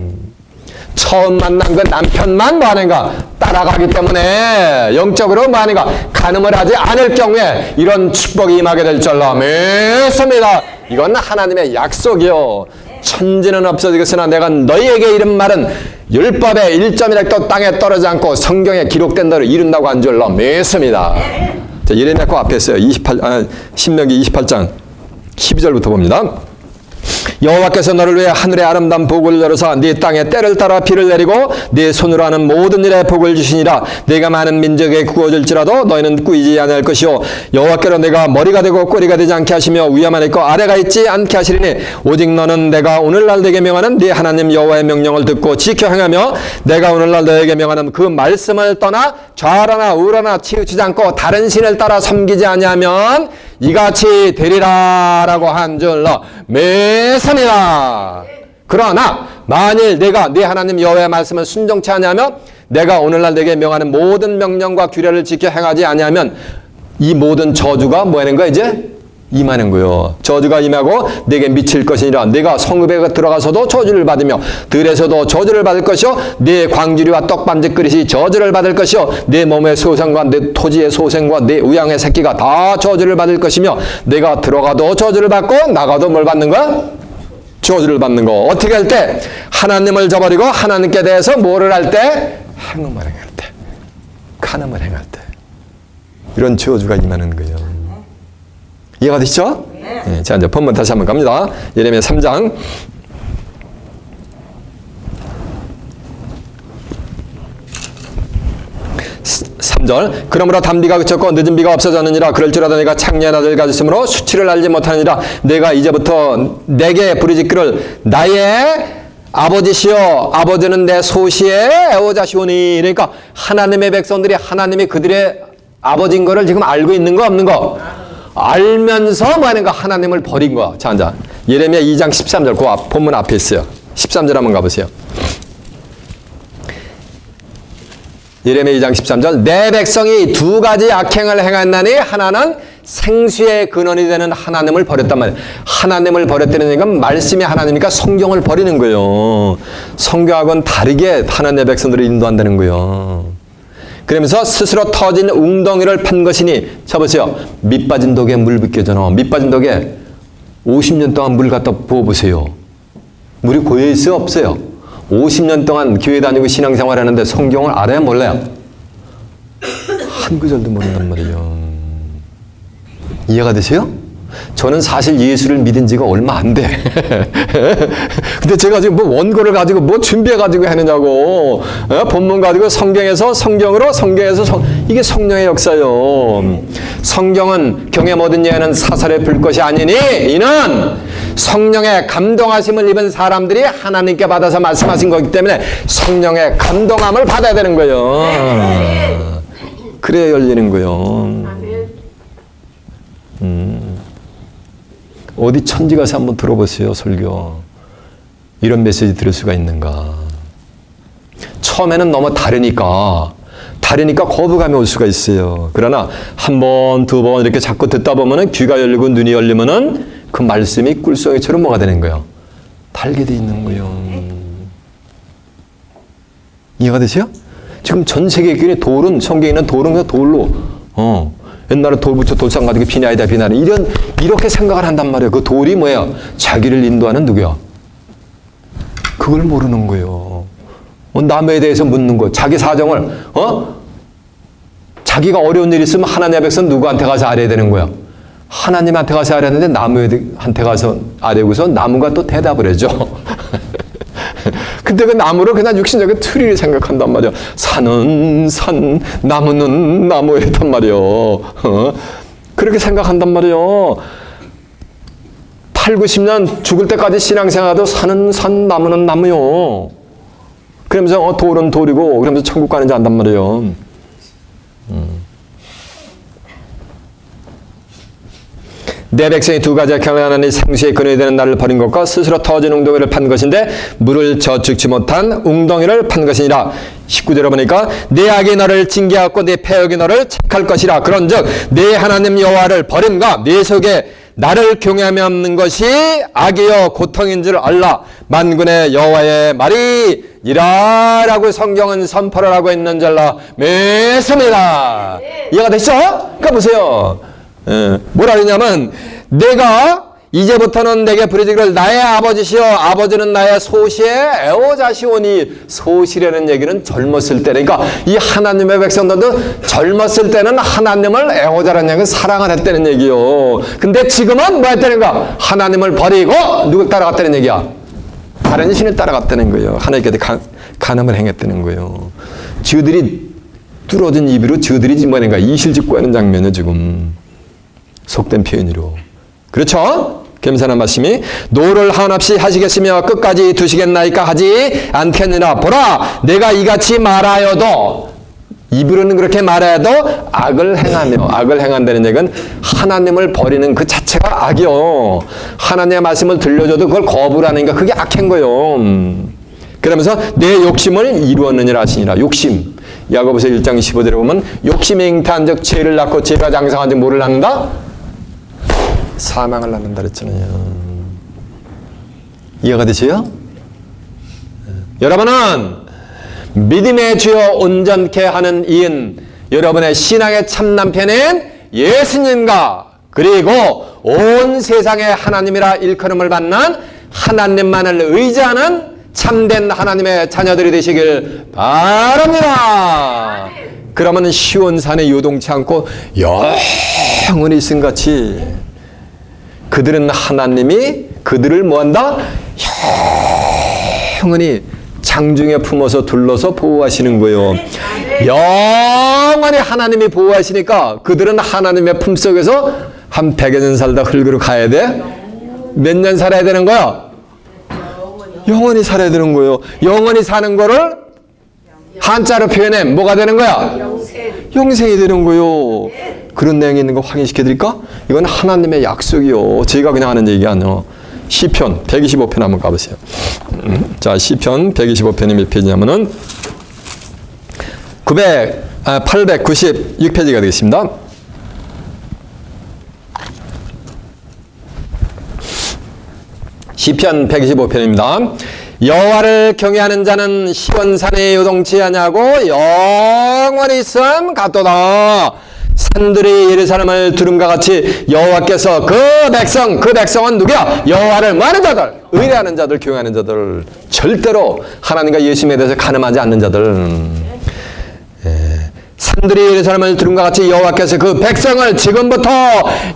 처음 만난 그 남편만 뭐하는가? 따라가기 때문에 영적으로 뭐하는가? 간음을 하지 않을 경우에 이런 축복이 임하게 될 줄로 믿습니다. 이건 하나님의 약속이요. 천지는 없어지겠으나 내가 너희에게 이른 말은 율법의 1점이라도 땅에 떨어지지 않고 성경에 기록된 대로 이룬다고 한 줄로 믿습니다. 자, 예레미야 그 앞에 있어요. 신명기 28장 12절부터 봅니다. 여호와께서 너를 위해 하늘의 아름다운 복을 열어서 네 땅에 때를 따라 비를 내리고 네 손으로 하는 모든 일에 복을 주시니라. 내가 많은 민족에 구워질지라도 너희는 꾸이지 않을 것이요 여호와께로 내가 머리가 되고 꼬리가 되지 않게 하시며 위에만 있고 아래가 있지 않게 하시리니 오직 너는 내가 오늘날 내게 명하는 네 하나님 여호와의 명령을 듣고 지켜 행하며 내가 오늘날 너에게 명하는 그 말씀을 떠나 좌로나 우로나 치우치지 않고 다른 신을 따라 섬기지 아니하면 이같이 되리라라고 한 줄로 믿습니다. 그러나 만일 내가 네 하나님 여호와의 말씀을 순종치 아니하며 내가 오늘날 내게 명하는 모든 명령과 규례를 지켜 행하지 아니하면 이 모든 저주가 뭐 하는 거야 이제? 임하는 거요. 저주가 임하고 내게 미칠 것이니라. 내가 성읍에 들어가서도 저주를 받으며 들에서도 저주를 받을 것이요 내 광주리와 떡반죽 그릇이 저주를 받을 것이요 내 몸의 소생과 내 토지의 소생과 내 우양의 새끼가 다 저주를 받을 것이며 내가 들어가도 저주를 받고 나가도 뭘 받는 거야? 저주를 받는 거. 어떻게 할 때? 하나님을 저버리고 하나님께 대해서 뭐를 할 때? 행음을 행할 때. 간음을 행할 때. 이런 저주가 임하는 거예요. 이해가 되시죠? 네. 자, 이제 본문 다시 한번 갑니다. 예레미야 3장. 3절. 그러므로 단비가 그쳤고 늦은 비가 없어졌느니라. 그럴지라도 내가 창녀의 아들 가졌으므로 수치를 알지 못하느니라. 내가 이제부터 내게 부르짖기를 나의 아버지시여 아버지는 내 소시의 애호자시오니. 그러니까 하나님의 백성들이 하나님이 그들의 아버지인 거를 지금 알고 있는 거 없는 거? 알면서 뭐 하는 거? 하나님을 버린 거야. 자, 앉아. 예레미야 2장 13절 그 본문 앞에 있어요. 13절 한번 가보세요. 예레미야 2장 13절 내 백성이 두 가지 악행을 행했나니 하나는 생수의 근원이 되는 하나님을 버렸단 말이에요. 하나님을 버렸다는 얘기는 말씀이 하나님이니까 성경을 버리는 거예요. 성경하고는 다르게 하나님의 백성들을 인도한다는 거예요. 그러면서 스스로 터진 웅덩이를 판 것이니 쳐보세요. 밑 빠진 독에 물 붓게잖아. 밑 빠진 독에 50년 동안 물 갖다 부어보세요. 물이 고여있어요? 없어요? 50년 동안 교회 다니고 신앙생활 하는데 성경을 알아야 몰라요? 한 구절도 모른단 말이에요. 이해가 되세요? 저는 사실 예수를 믿은 지가 얼마 안 돼. 근데 제가 지금 뭐 원고를 가지고 뭐 준비해가지고 하느냐고. 본문 가지고 성경에서 성경으로 성경에서 이게 성령의 역사요. 성경은 경에 모든 예언은 사설에 불 것이 아니니 이는 성령의 감동하심을 입은 사람들이 하나님께 받아서 말씀하신 거기 때문에 성령의 감동함을 받아야 되는 거예요. 그래야 열리는 거예요. 어디 천지 가서 한번 들어보세요. 설교. 이런 메시지 들을 수가 있는가. 처음에는 너무 다르니까 거부감이 올 수가 있어요. 그러나 한 번, 두 번 이렇게 자꾸 듣다 보면은 귀가 열리고 눈이 열리면은 그 말씀이 꿀송이처럼 뭐가 되는 거예요? 달게 돼 있는 거예요. 이해가 되세요? 지금 전 세계 교회 돌은, 성경에 있는 돌은 그냥 돌로, 옛날에 돌 붙여 돌상 가지고 비나이다 비나이 이렇게 생각을 한단 말이에요. 그 돌이 뭐예요? 자기를 인도하는 누구야? 그걸 모르는 거예요. 남에 대해서 묻는 거. 자기 사정을 자기가 어려운 일이 있으면 하나님의 백성 누구한테 가서 아뢰야 되는 거야? 하나님한테 가서 아뢰는데 나무한테 가서 아뢰고서 나무가 또 대답을 해줘. 근데 그 나무를 그냥 육신적인 트리를 생각한단 말이야. 산은 산, 나무는 나무 이랬단 말이요. 그렇게 생각한단 말이요. 8, 90년 죽을 때까지 신앙생활도 산은 산, 나무는 나무요. 그러면서 돌은 돌이고 그러면서 천국 가는지 안단 말이에요. 내 백성이 두 가지 악행을 하나니 생수의 근원이 되는 나를 버린 것과 스스로 터진 웅덩이를 판 것인데 물을 저축지 못한 웅덩이를 판 것이니라. 19절에 보니까 내 악이 너를 징계하고 내 패역이 너를 책할 것이라. 그런즉 내 하나님 여호와를 버림과 내 속에 나를 경외하며 없는 것이 악이요 고통인 줄 알라. 만군의 여호와의 말이 이라라고 성경은 선포를 하고 있는 줄라 믿습니다. 이해가 되시죠? 그러니까 보세요. 뭐라 그러냐면 내가 이제부터는 내게 부르짖기를 나의 아버지시여 아버지는 나의 소시의 애호자시오니. 소시라는 얘기는 젊었을 때, 그러니까 이 하나님의 백성들도 젊었을 때는 하나님을 애호자라는 얘기는 사랑을 했다는 얘기요. 근데 지금은 뭐 했다는가? 하나님을 버리고 누굴 따라갔다는 얘기야? 다른 신을 따라갔다는 거예요. 하나님께 간음을 행했다는 거예요. 저들이 뚫어진 입으로 저들이 뭐인가 이실직고 하는 장면이에요. 지금 속된 표현으로. 그렇죠? 겸손한 말씀이 노를 한없이 하시겠으며 끝까지 두시겠나이까 하지 않겠느냐. 보라 내가 이같이 말하여도 입으로는 그렇게 말해도 악을 행하며 악을 행한다는 얘기는 하나님을 버리는 그 자체가 악이요. 하나님의 말씀을 들려줘도 그걸 거부를 하니까 그게 악한 거예요. 그러면서 내 욕심을 이루었느니라 하시니라. 욕심. 야고보서 1장 15절에 보면 욕심에 잉태한 적 죄를 낳고 죄가 장성한 적 뭐를 낳는다? 사망을 낳는다 그랬잖아요. 이해가 되세요? 여러분은 믿음의 주여 온전케 하는 이인, 여러분의 신앙의 참남편인 예수님과 그리고 온 세상에 하나님이라 일컬음을 받는 하나님만을 의지하는 참된 하나님의 자녀들이 되시길 바랍니다. 그러면 시온산에 요동치 않고 영원히 있음같이 그들은 하나님이 그들을 뭐한다? 영원히 장중에 품어서 둘러서 보호하시는 거예요. 영원히 하나님이 보호하시니까 그들은 하나님의 품속에서 한 100여 년 살다 흙으로 가야 돼? 몇 년 살아야 되는 거야? 영원히 살아야 되는 거예요. 영원히 사는 거를 한자로 표현해 뭐가 되는 거야? 영생이 되는 거예요. 그런 내용이 있는 거 확인시켜 드릴까? 이건 하나님의 약속이요. 저희가 그냥 하는 얘기 아니에요. 시편 125편 한번 가보세요. 자, 시편 125편이 몇 페이지냐면은 896페이지가 되겠습니다. 시편 125편입니다. 여호와를 경외하는 자는 시온산에 요동치 아니하고 영원히 있음 같도다. 산들이 예루살렘을 두름과 같이 여호와께서 그 백성은 누구야? 여호와를 뭐하는 자들? 의뢰하는 자들, 경외하는 자들, 절대로 하나님과 예수님에 대해서 가늠하지 않는 자들. 산들이 예루살렘을 두름과 같이 여호와께서 그 백성을 지금부터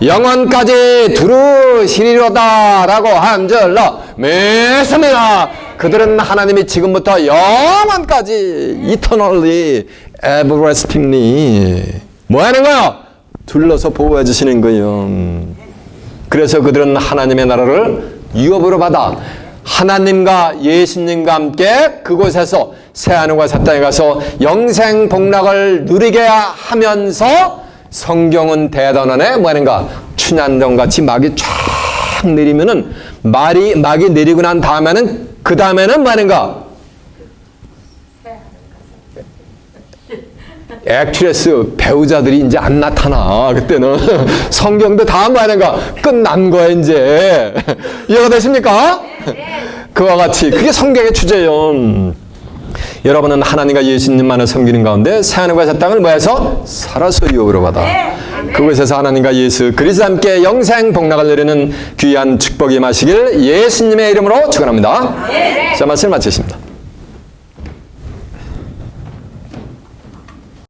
영원까지 두루시리로다 라고 한절로 믿습니다. 그들은 하나님이 지금부터 영원까지 eternally, everlastingly 뭐 하는 거예요? 둘러서 보호해 주시는 거예요. 그래서 그들은 하나님의 나라를 유업으로 받아 하나님과 예수님과 함께 그곳에서 새하늘과 새 땅에 가서 영생 복락을 누리게 하면서 성경은 대단하네 뭐 하는가? 춘향전같이 막이 쫙 내리면은 막이 내리고 난 다음에는 그 다음에는 뭐 하는가? 액트레스 배우자들이 이제 안 나타나. 그때는 성경도 다 뭐 하는가? 끝난 거야 이제. 이해가 되십니까? 그와 같이 그게 성경의 주제요. 여러분은 하나님과 예수님만을 섬기는 가운데 새하늘과 새 땅을 뭐해서 살아서 유업으로 받아 그곳에서 하나님과 예수 그리스도와 함께 영생 복락을 누리는 귀한 축복이 임하시길 예수님의 이름으로 축원합니다. 자, 말씀을 마치겠습니다.